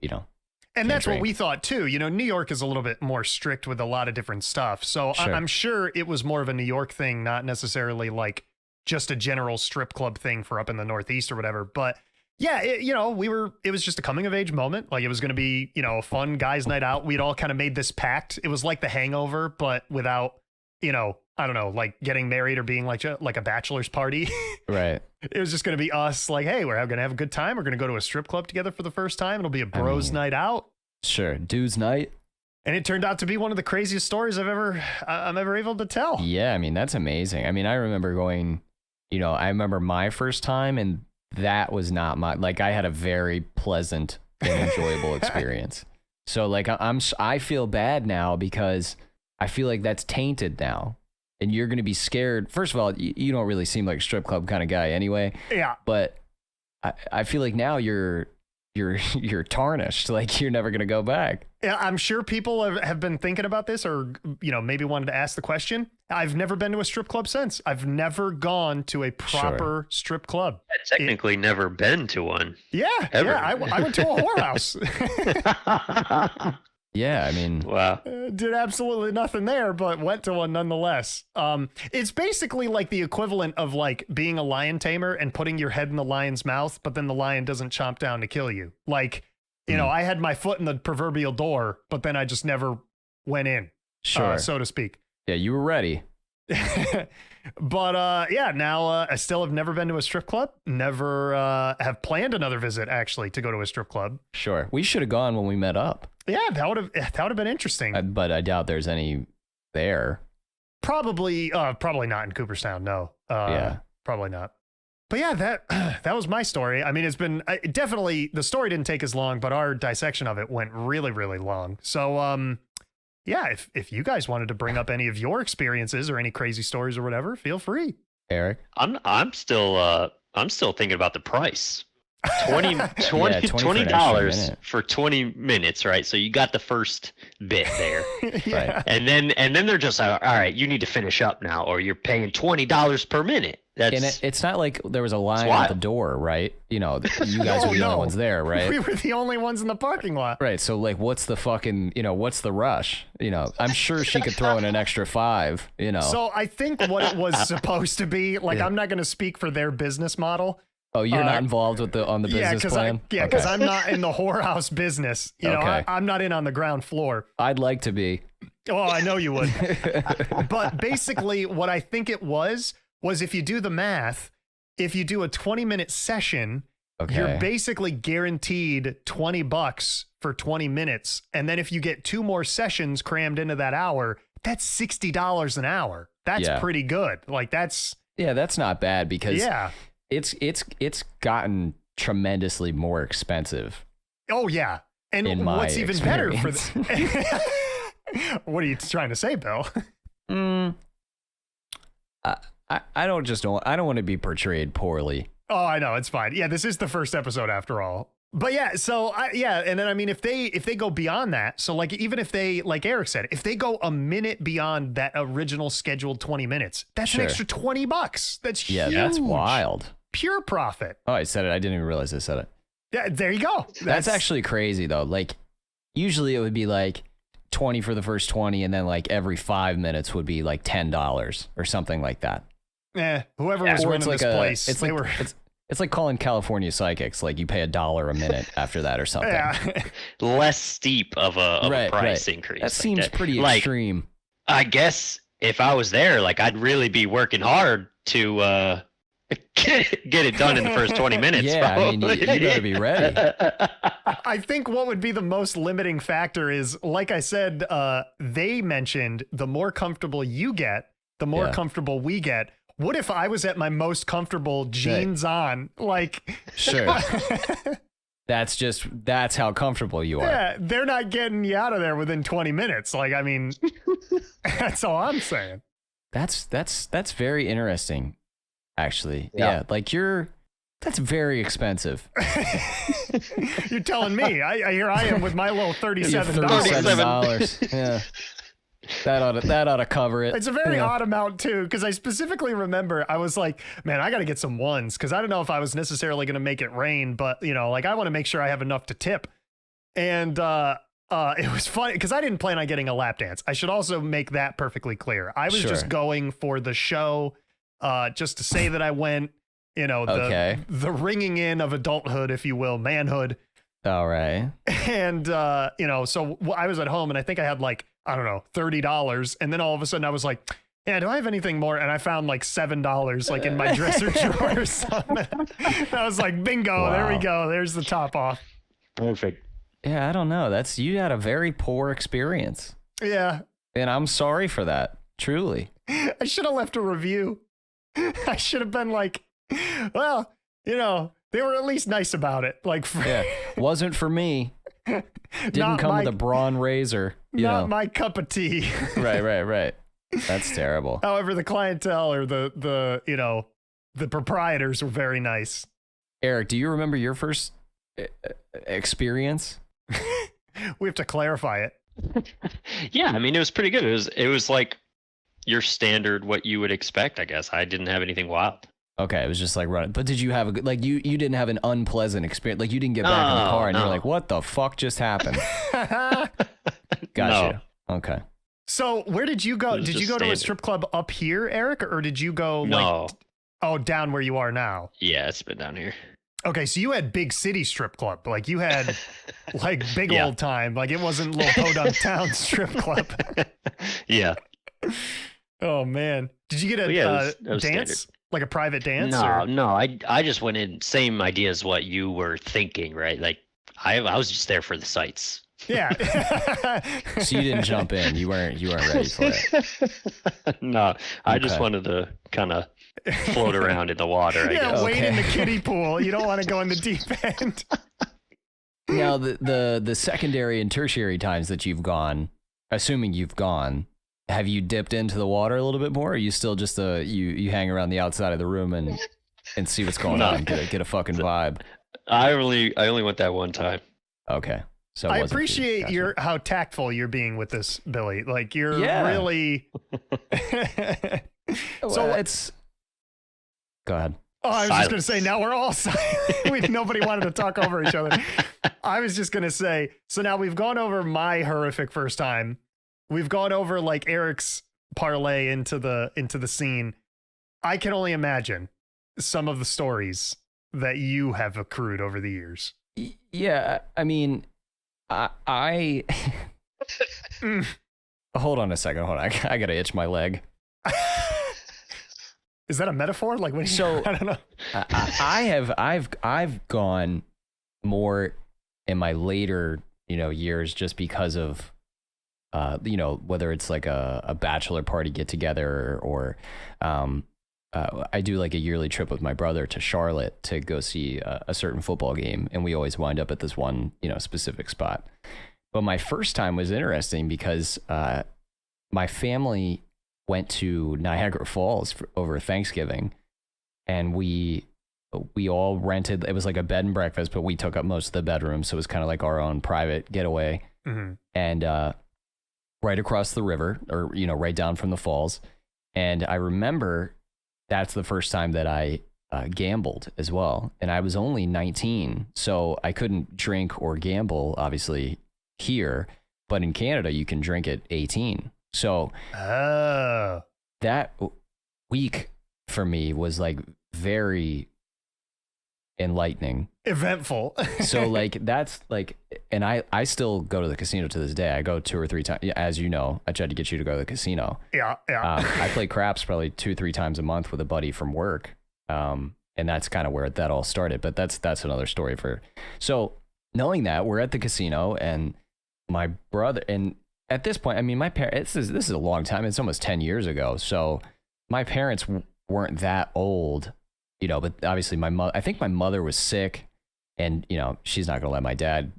and that's what we thought too. New York is a little bit more strict with a lot of different stuff. So sure. I'm sure it was more of a New York thing, not necessarily like just a general strip club thing for up in the Northeast or whatever. But yeah, it was just a coming of age moment. Like it was going to be, a fun guys' night out. We'd all kind of made this pact. It was like The Hangover, but without, I don't know, like getting married or being like a bachelor's party. Right. It was just going to be us like, hey, we're going to have a good time. We're going to go to a strip club together for the first time. It'll be a bros night out. Sure. Dude's night. And it turned out to be one of the craziest stories I'm ever able to tell. Yeah. I mean, that's amazing. I mean, I remember going, I remember my first time, and that was not I had a very pleasant and enjoyable experience. So like, I feel bad now because I feel like that's tainted now. And you're going to be scared. First of all, you don't really seem like a strip club kind of guy anyway. Yeah. But I feel like now you're tarnished. Like you're never going to go back. Yeah, I'm sure people have been thinking about this, or maybe wanted to ask the question. I've never been to a strip club since. I've never gone to a proper strip club. I've technically never been to one. Yeah. Ever. Yeah. I went to a whorehouse. Yeah, I mean, Wow. Did absolutely nothing there, but went to one nonetheless. It's basically like the equivalent of like being a lion tamer and putting your head in the lion's mouth, but then the lion doesn't chomp down to kill you. Like, you know, I had my foot in the proverbial door, but then I just never went in, sure, so to speak. Yeah, you were ready. But yeah, now I still have never been to a strip club. Never have planned another visit actually to go to a strip club. Sure, we should have gone when we met up. Yeah, that would have been interesting. But I doubt there's any there. Probably not in Cooperstown. No. Yeah, probably not. But yeah, that was my story. I mean, it's been definitely, the story didn't take as long, but our dissection of it went really, really long. So yeah, if you guys wanted to bring up any of your experiences or any crazy stories or whatever, feel free. Eric, I'm still thinking about the price. $20 for 20 minutes, right? So you got the first bit there. Yeah. Right. And then they're just all right, you need to finish up now, or you're paying $20 per minute. That's and it's not like there was a line at the door, right? You know, you guys were the only ones there, right? We were the only ones in the parking lot. Right. So like, what's the fucking, you know, what's the rush? You know, I'm sure she could throw in an extra $5, you know. So I think what it was supposed to be, like, I'm not going to speak for their business model. Oh, you're not involved with on the business plan? Because I'm not in the whorehouse business. You know, I'm not in on the ground floor. I'd like to be. Oh, I know you would. But basically what I think it was if you do the math, if you do a 20-minute session, you're basically guaranteed $20 for 20 minutes. And then if you get 2 more sessions crammed into that hour, that's $60 an hour. That's pretty good. Like that's not bad because it's gotten tremendously more expensive. Oh yeah. And what's even better for what are you trying to say, Bill? I don't want to be portrayed poorly. Oh, I know, it's fine. Yeah, this is the first episode after all. But yeah, so and then I mean, if they go beyond that, so like even if they, like Eric said, if they go a minute beyond that original scheduled 20 minutes, that's an extra $20. That's huge. That's wild. Pure profit. Oh, I said it. I didn't even realize I said it. Yeah, there you go. That's actually crazy though. Like usually it would be like 20 for the first 20, and then like every 5 minutes would be like $10 or something like that. Whoever was running this place, it's like calling California psychics. Like you pay $1 a minute after that or something. Yeah. less steep of a price increase. That seems pretty extreme. I guess if I was there, like I'd really be working hard to get it done in the first 20 minutes. Yeah, I mean, you gotta be ready. I think what would be the most limiting factor is, like I said, they mentioned the more comfortable you get, the more comfortable we get. What if I was at my most comfortable jeans on? Like, sure. That's how comfortable you are. Yeah, they're not getting you out of there within 20 minutes. Like, I mean, that's all I'm saying. That's very interesting, actually. Yeah, like that's very expensight. You're telling me. Here I am with my little $37. $37. Yeah. That ought to cover it. It's a very odd amount too, because I specifically remember I was like, man, I got to get some ones, because I don't know if I was necessarily going to make it rain, but you know, like I want to make sure I have enough to tip. And it was funny because I didn't plan on getting a lap dance. I should also make that perfectly clear. I was just going for the show, just to say that I went. You know, the ringing in of adulthood, if you will, manhood. All right. And you know, so I was at home and I think I had like, I don't know, $30. And then all of a sudden I was like, yeah, do I have anything more? And I found like $7 like in my dresser drawer or something. I was like, bingo, there we go. There's the top off. Perfect. Yeah, I don't know. You had a very poor experience. Yeah. And I'm sorry for that. Truly. I should have left a review. I should have been like, well, you know, they were at least nice about it. Like, wasn't for me. Didn't come with a brawn razor. Not my cup of tea. Right. That's terrible. However, the clientele or the you know, the proprietors were very nice. Eric, do you remember your first experience? We have to clarify it. Yeah, I mean, it was pretty good. It was like your standard, what you would expect, I guess. I didn't have anything wild. Okay, it was just like running. But did you have a good, like you didn't have an unpleasant experience? Like you didn't get back in the car and you're like, what the fuck just happened? Gotcha. Okay. So where did you go? It was Did you just go to a standard. strip club up here, Eric, or did you go No. down where you are now? Yeah, it's been down here. Okay, so you had big city strip club. Like you had like big Yeah. old time. Like it wasn't little podunk town strip club. Yeah. Oh man. Did you get a Well, yeah, it was dance? standard. Like a private dance? No, or? no. I just went in same idea as what you were thinking, right? Like I was just there for the sights. Yeah. So you didn't jump in. You weren't ready for it. No, I just Okay. wanted to kind of float around in the water. I Yeah, guess. wade in the Okay. kiddie pool. You don't want to go in the deep end. Now the secondary and tertiary times that you've gone, assuming you've gone, have you dipped into the water a little bit more? Or are you still just you hang around the outside of the room and see what's going No. on, get a fucking vibe? I only went that one time. Okay. So it I wasn't for you. appreciate Gotcha. how tactful you're being with this, Billy. Like you're Yeah. really. Well, it's. Go ahead. Oh, I was just going to Silence. say, now we're all silent. Nobody wanted to talk over each other. I was just going to say, so now we've gone over my horrific first time. We've gone over like Eric's parlay into the scene. I can only imagine some of the stories that you have accrued over the years. Yeah, I mean, I Mm. hold on a second. Hold on, I gotta itch my leg. Is that a metaphor? Like, what? So- I don't know. I've gone more in my later years just because of whether it's like a bachelor party get together or I do like a yearly trip with my brother to Charlotte to go see a certain football game, and we always wind up at this one specific spot. But my first time was interesting because my family went to Niagara Falls over Thanksgiving, and we all rented. It was like a bed and breakfast, but we took up most of the bedrooms, so it was kind of like our own private getaway. Mhm. And right across the river, or right down from the falls. And I remember that's the first time that I gambled as well, and I was only 19, so I couldn't drink or gamble, obviously here, but in Canada you can drink at 18. So Oh. that week for me was like very enlightening. Eventful. So like that's like, and I still go to the casino to this day. I go 2 or 3 times, as you know. I tried to get you to go to the casino. Yeah. I play craps probably 2-3 times a month with a buddy from work, and that's kind of where that all started. But that's another story for. So knowing that we're at the casino, and my brother, and at this point, I mean, my parents. This is a long time. It's almost 10 years ago. So my parents weren't that old, but obviously I think my mother was sick, and she's not gonna let my dad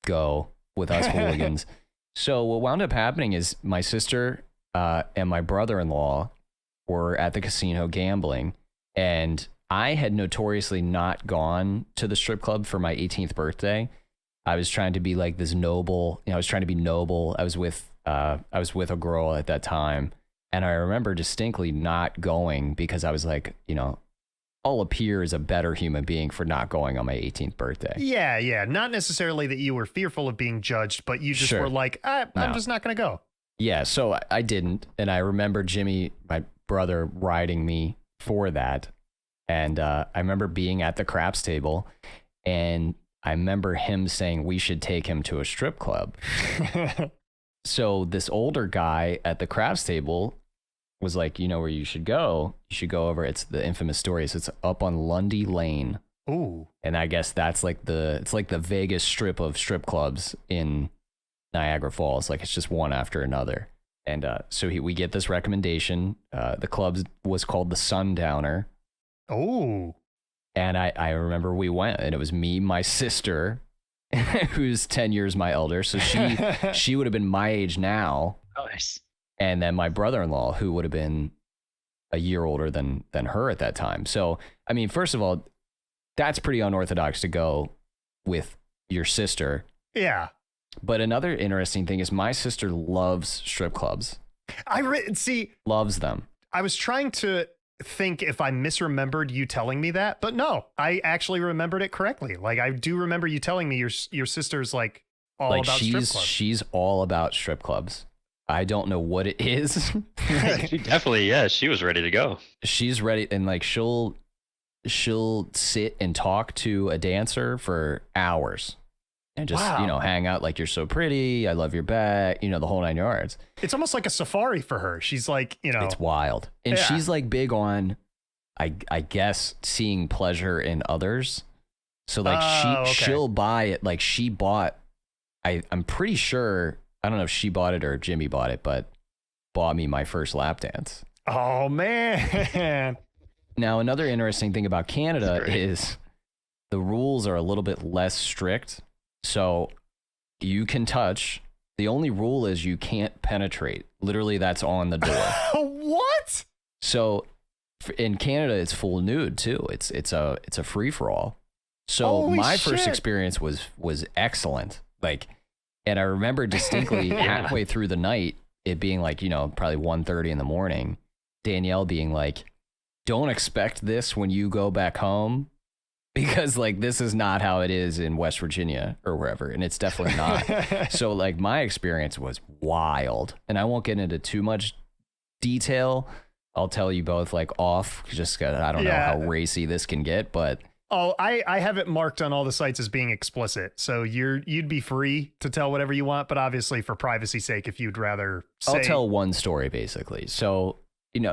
go with us hooligans. So what wound up happening is my sister and my brother-in-law were at the casino gambling, and I had notoriously not gone to the strip club for my 18th birthday. I was trying to be like this noble, I was trying to be noble. I was with a girl at that time, and I remember distinctly not going because I was like, I'll appear as a better human being for not going on my 18th birthday. Yeah. Not necessarily that you were fearful of being judged, but you just Sure. were like, I'm No. just not going to go. Yeah, so I didn't, and I remember Jimmy, my brother, riding me for that, and I remember being at the craps table, and I remember him saying we should take him to a strip club. So this older guy at the craps table was like, where you should go? You should go over. It's the infamous story. So it's up on Lundy Lane, Ooh. and I guess that's like it's like the Vegas strip of strip clubs in Niagara Falls. Like it's just one after another. And so we get this recommendation. The club was called the Sundowner. Oh. And I remember we went, and it was me, my sister, who's 10 years my elder. So she would have been my age now. Nice. And then my brother-in-law, who would have been a year older than her at that time. So, I mean, first of all, that's pretty unorthodox to go with your sister. Yeah. But another interesting thing is my sister loves strip clubs. See, Loves them. I was trying to think if I misremembered you telling me that, but no, I actually remembered it correctly. Like I do remember you telling me your sister's like all like about strip clubs. she's all about strip clubs. I don't know what it is. She definitely, yeah, she was ready to go. She's ready, and like she'll sit and talk to a dancer for hours and just hang out, like, you're so pretty, I love your back, the whole 9 yards. It's almost like a safari for her. She's like, it's wild. And she's like big on, I guess, seeing pleasure in others. So like she'll buy it. Like she bought, I'm pretty sure, I don't know if she bought it or Jimmy bought it, but bought me my first lap dance. Oh man. Now, another interesting thing about Canada is the rules are a little bit less strict. So you can touch. The only rule is you can't penetrate. Literally, that's on the door. What? So in Canada, it's full nude too. It's a free for all. So Holy my shit. first experience was excellent. Like, and I remember distinctly halfway through the night, it being like, probably 1:30 in the morning, Danielle being like, don't expect this when you go back home, because like this is not how it is in West Virginia or wherever, and it's definitely not. So like my experience was wild, and I won't get into too much detail. I'll tell you both like off, just 'cause I don't know how racy this can get, but I have it marked on all the sites as being explicit, so you'd be free to tell whatever you want, but obviously for privacy's sake, if you'd rather say... I'll tell one story basically. So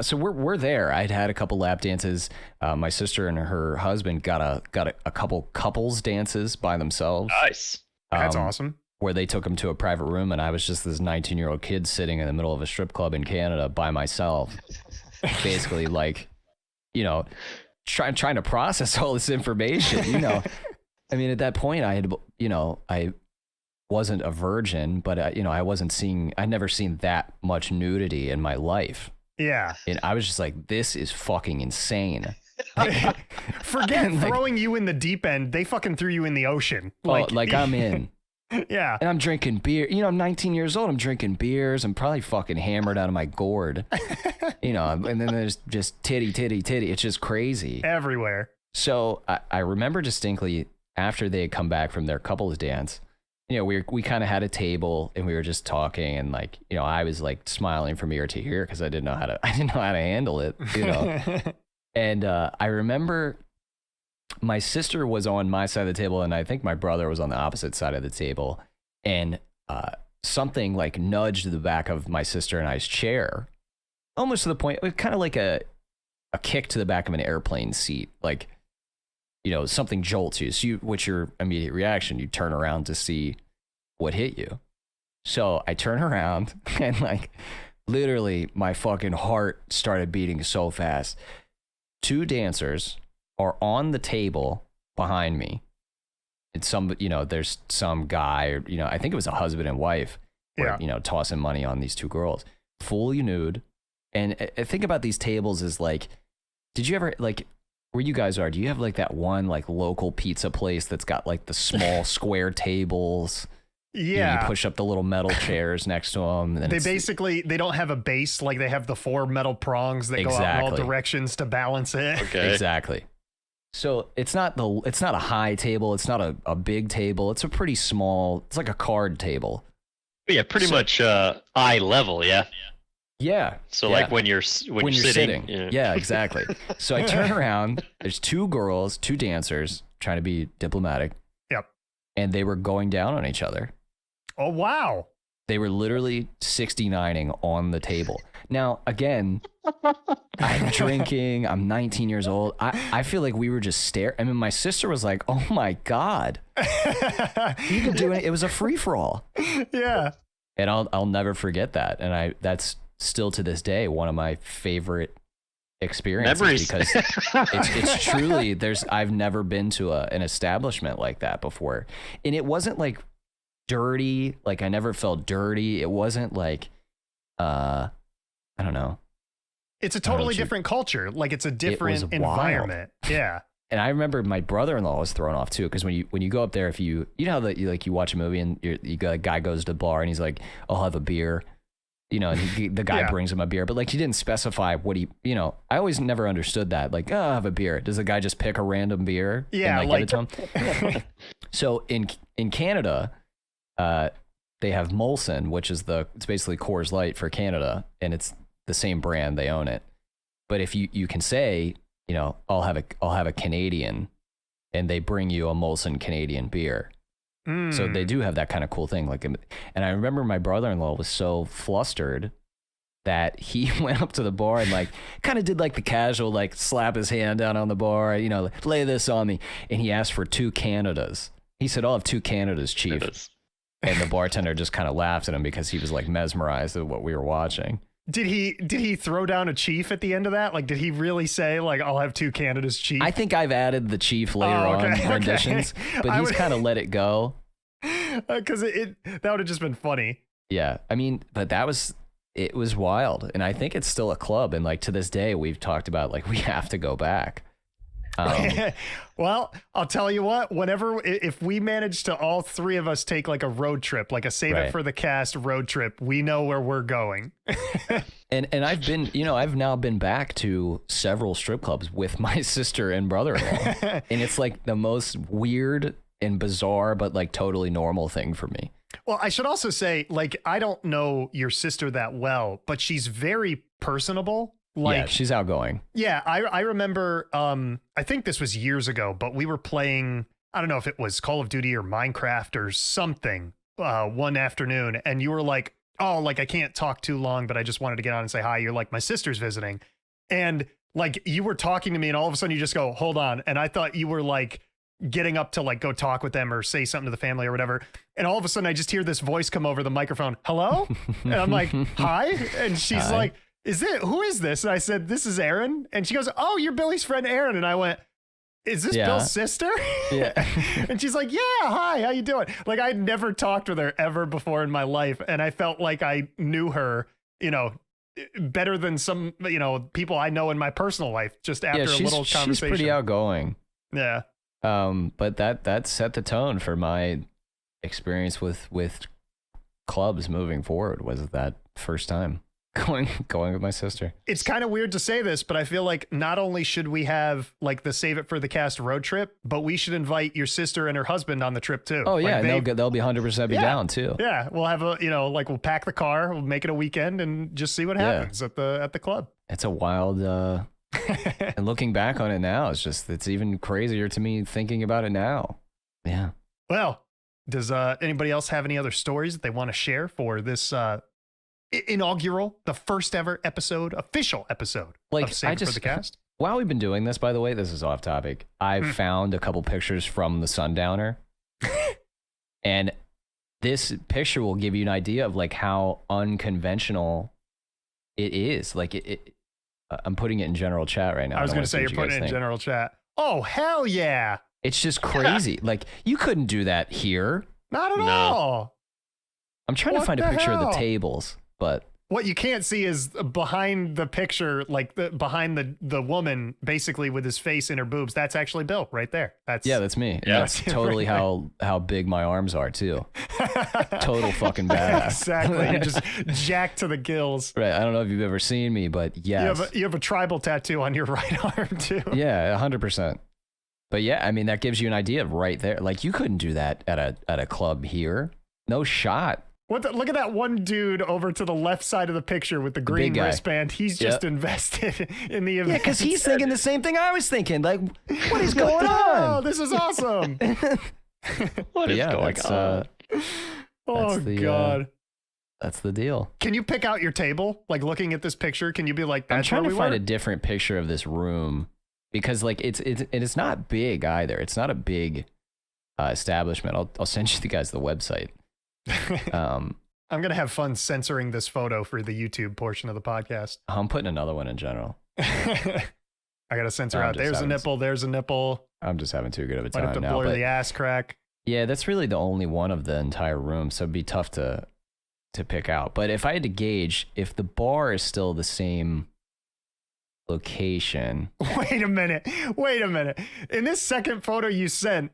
so we're there. I'd had a couple lap dances. My sister and her husband got a couple couples dances by themselves. Nice. That's awesome. Where they took them to a private room, and I was just this 19-year-old kid sitting in the middle of a strip club in Canada by myself, basically like, trying to process all this information. I mean, at that point, I had, I wasn't a virgin, but I'd never seen that much nudity in my life. Yeah. And I was just like, this is fucking insane. Forget throwing you in the deep end. They fucking threw you in the ocean. Like I'm in. Yeah. And I'm drinking beer. I'm 19 years old. I'm drinking beers. I'm probably fucking hammered out of my gourd. And then there's just titty. It's just crazy. Everywhere. So I remember distinctly after they had come back from their couples dance, we kind of had a table and we were just talking, and like, I was like smiling from ear to ear because I didn't know how to handle it, And I remember my sister was on my side of the table, and I think my brother was on the opposite side of the table, and something like nudged the back of my sister and I's chair, almost to the point, kind of like a kick to the back of an airplane seat, like, something jolts you. So what's your immediate reaction? You turn around to see what hit you. So I turn around and like literally my fucking heart started beating so fast. Two dancers are on the table behind me. It's there's some guy, or, I think it was a husband and wife, tossing money on these two girls, fully nude. And I think about these tables as like, did you ever, like, where you guys are, do you have like that one like local pizza place that's got like the small square tables? Yeah. You push up the little metal chairs next to them. And they don't have a base. Like they have the 4 metal prongs that go out in all directions to balance it. Okay. Exactly. So it's not a high table. It's not a big table. It's a pretty small, it's like a card table. Yeah. Pretty much eye level. Yeah. Yeah. So like when you're sitting. Yeah, exactly. So I turn around, there's two dancers trying to be diplomatic. Yep. And they were going down on each other. Oh, wow. They were literally 69ing on the table. Now, again, I'm drinking, I'm 19 years old. I feel like we were just staring. I mean, my sister was like, oh my God. You could do it. It was a free for all. Yeah. And I'll never forget that. And that's still to this day one of my favorite experiences. Memories. Because it's truly, I've never been to an establishment like that before, and it wasn't like dirty. Like I never felt dirty. It wasn't like I don't know. It's a totally different culture. Like it's a different environment. Yeah. And I remember my brother-in-law was thrown off too, because when you go up there, if you know that you watch a movie and a guy goes to the bar and he's like, I'll have a beer. And the guy brings him a beer, but like he didn't specify what he, I always never understood that. Like, oh, I'll have a beer. Does the guy just pick a random beer? Yeah. And give it to him? So in Canada, they have Molson, which is it's basically Coors Light for Canada, and it's the same brand. They own it. But if you can say, I'll have a Canadian, and they bring you a Molson Canadian beer. So they do have that kind of cool thing. And I remember my brother-in-law was so flustered that he went up to the bar and like kind of did like the casual, like slap his hand down on the bar, lay this on me. And he asked for 2 Canadas. He said, I'll have 2 Canadas, Chief. And the bartender just kind of laughed at him because he was like mesmerized at what we were watching. Did he throw down a Chief at the end of that? Like, did he really say like, I'll have 2 Canadas, Chief? I think I've added the Chief later on renditions, but he's kind of let it go. Because that would have just been funny. Yeah. I mean, but it was wild. And I think it's still a club. And like to this day, we've talked about like, we have to go back. Well, I'll tell you what, if we manage to all 3 of us take like a road trip, like a Save It for the Cast road trip, we know where we're going. and I've now been back to several strip clubs with my sister and brother-in-law. And it's like the most weird and bizarre, but like totally normal thing for me. Well, I should also say, like, I don't know your sister that well, but she's very personable. Like, yeah, she's outgoing. Yeah, I remember, I think this was years ago, but we were playing, I don't know if it was Call of Duty or Minecraft or something, one afternoon, and you were like, oh, like, I can't talk too long, but I just wanted to get on and say hi. You're like, my sister's visiting. And like, you were talking to me and all of a sudden you just go, hold on. And I thought you were like getting up to like go talk with them or say something to the family or whatever. And all of a sudden I just hear this voice come over the microphone. Hello? And I'm like, hi. And she's like, who is this? And I said, this is Aaron. And she goes, oh, you're Billy's friend, Aaron. And I went, is this Bill's sister? Yeah. And she's like, yeah, hi, how you doing? Like, I'd never talked with her ever before in my life. And I felt like I knew her, better than some, people I know in my personal life just after a little conversation. She's pretty outgoing. Yeah. But that set the tone for my experience with clubs moving forward. Was that first time going with my sister. It's kind of weird to say this, but I feel like not only should we have like the Save It for the Cast road trip, but we should invite your sister and her husband on the trip too. Oh yeah, like they'll be 100% down too. Yeah, we'll have we'll pack the car, we'll make it a weekend, and just see what happens at the club. It's a wild. And looking back on it now, it's even crazier to me thinking about it now. Yeah. Well, does anybody else have any other stories that they want to share for this inaugural, the first ever official episode of Save It for the Cast? While we've been doing this, by the way, this is off topic. I've found a couple pictures from the Sundowner. And this picture will give you an idea of like how unconventional it is. Like I'm putting it in general chat right now. I was going to say you're putting it in general chat. Oh, hell yeah. It's just crazy. Like you couldn't do that here. Not at all. I'm trying to find a picture of the tables, but what you can't see is behind the picture, like behind the woman, basically with his face in her boobs. That's actually Bill right there. That's me. Yeah, that's totally right how big my arms are too. Total fucking badass. Exactly. You're just jacked to the gills. Right. I don't know if you've ever seen me, but yes. You have a tribal tattoo on your right arm too. Yeah, 100%. But yeah, I mean that gives you an idea of right there. Like you couldn't do that at a club here. No shot. Look at that one dude over to the left side of the picture with the green wristband. He's just invested in the event. Yeah, because he's thinking the same thing I was thinking. Like, what is going on? Oh, this is awesome. What is going on? Oh, God. That's the deal. Can you pick out your table? Like, looking at this picture, can you be like, that's I'm trying where to find a different picture of this room because, like, it's not big either. It's not a big establishment. I'll send you guys the website. I'm gonna have fun censoring this photo for the YouTube portion of the podcast. I'm putting another one in general. I gotta censor out. There's a nipple. There's a nipple. I'm just having too good of a time now. Might have to blur the ass crack. Yeah, that's really the only one of the entire room, so it'd be tough to pick out. But if I had to gauge, if the bar is still the same location. Wait a minute. In this second photo you sent,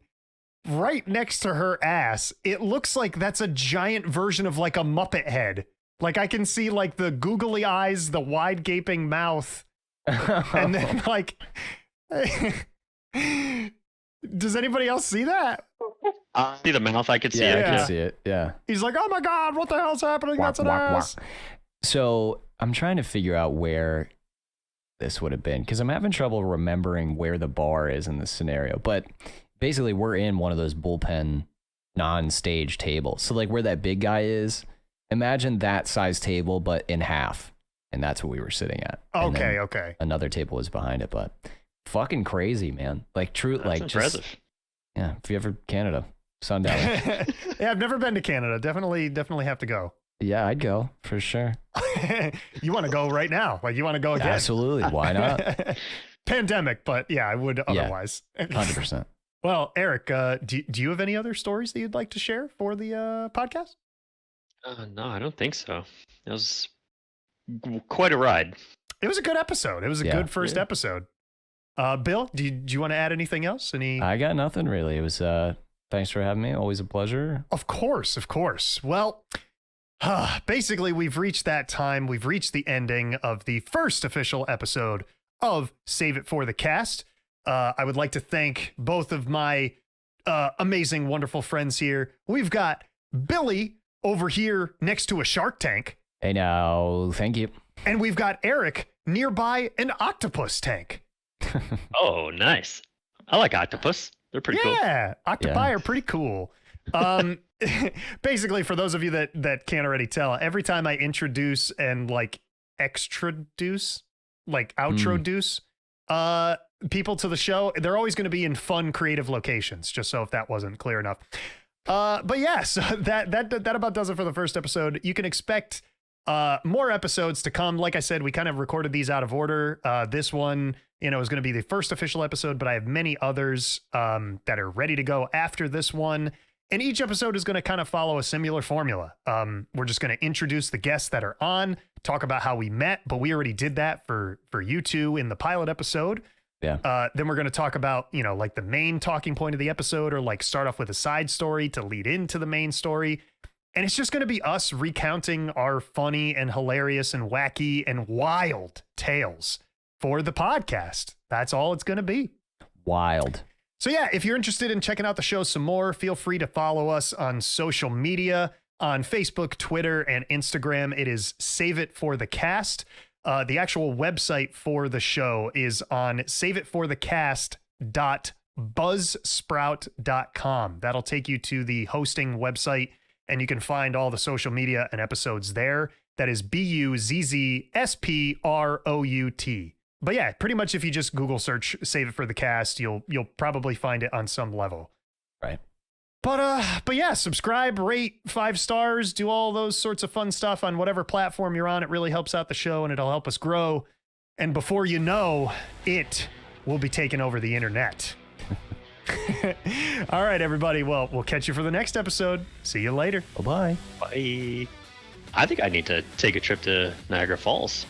right next to her ass, it looks like that's a giant version of like a Muppet head. Like I can see like the googly eyes, the wide gaping mouth, and then like, does anybody else see that? See the mouth? I could see it. I Yeah. can see it. Yeah. He's like, oh my God, what the hell's happening? That's an ass. So I'm trying to figure out where this would have been because I'm having trouble remembering where the bar is in this scenario. But basically, we're in one of those bullpen non-stage tables. So like where that big guy is, imagine that size table, but in half. And that's what we were sitting at. And then Okay. another table was behind it, but fucking crazy, man. Like true, That's like impressive. just, yeah. If you ever Canada, Sundown. Yeah, I've never been to Canada. Definitely have to go. Yeah, I'd go for sure. You want to go right now? Like you want to go again? Absolutely. Why not? Pandemic, but yeah, I would otherwise. 100%. Well, Eric, do you have any other stories that you'd like to share for the podcast? No, I don't think so. It was quite a ride. It was a good episode. It was a good first episode. Bill, do you want to add anything else? I got nothing really. It was thanks for having me. Always a pleasure. Of course. Well, basically, we've reached that time. We've reached the ending of the first official episode of Save It for the Cast. I would like to thank both of my amazing, wonderful friends here. We've got Billy over here next to a shark tank. Hey now, thank you. And we've got Eric nearby an octopus tank. Oh, nice. I like octopus. They're pretty cool. Yeah, octopi are pretty cool. Basically, for those of you that can't already tell, every time I introduce and like extraduce, like outroduce, people to the show, they're always going to be in fun, creative locations. Just so if that wasn't clear enough. But yeah, so that about does it for the first episode. You can expect more episodes to come. Like I said, we kind of recorded these out of order. This one, is going to be the first official episode, but I have many others that are ready to go after this one. And each episode is going to kind of follow a similar formula. We're just going to introduce the guests that are on, talk about how we met, but we already did that for you two in the pilot episode. Yeah. Then we're going to talk about, like the main talking point of the episode, or like start off with a side story to lead into the main story. And it's just going to be us recounting our funny and hilarious and wacky and wild tales for the podcast. That's all it's going to be. Wild. So yeah, if you're interested in checking out the show some more, feel free to follow us on social media, on Facebook, Twitter, and Instagram. It is Save It for the Cast. The actual website for the show is on saveitforthecast.buzzsprout.com. That'll take you to the hosting website, and you can find all the social media and episodes there. That is BUZZSPROUT. But yeah, pretty much if you just Google search Save It for the Cast, you'll probably find it on some level. Right. But yeah, subscribe, rate 5 stars, do all those sorts of fun stuff on whatever platform you're on. It really helps out the show and it'll help us grow. And before you know, it will be taking over the internet. All right, everybody. Well, we'll catch you for the next episode. See you later. Bye-bye. Bye. I think I need to take a trip to Niagara Falls.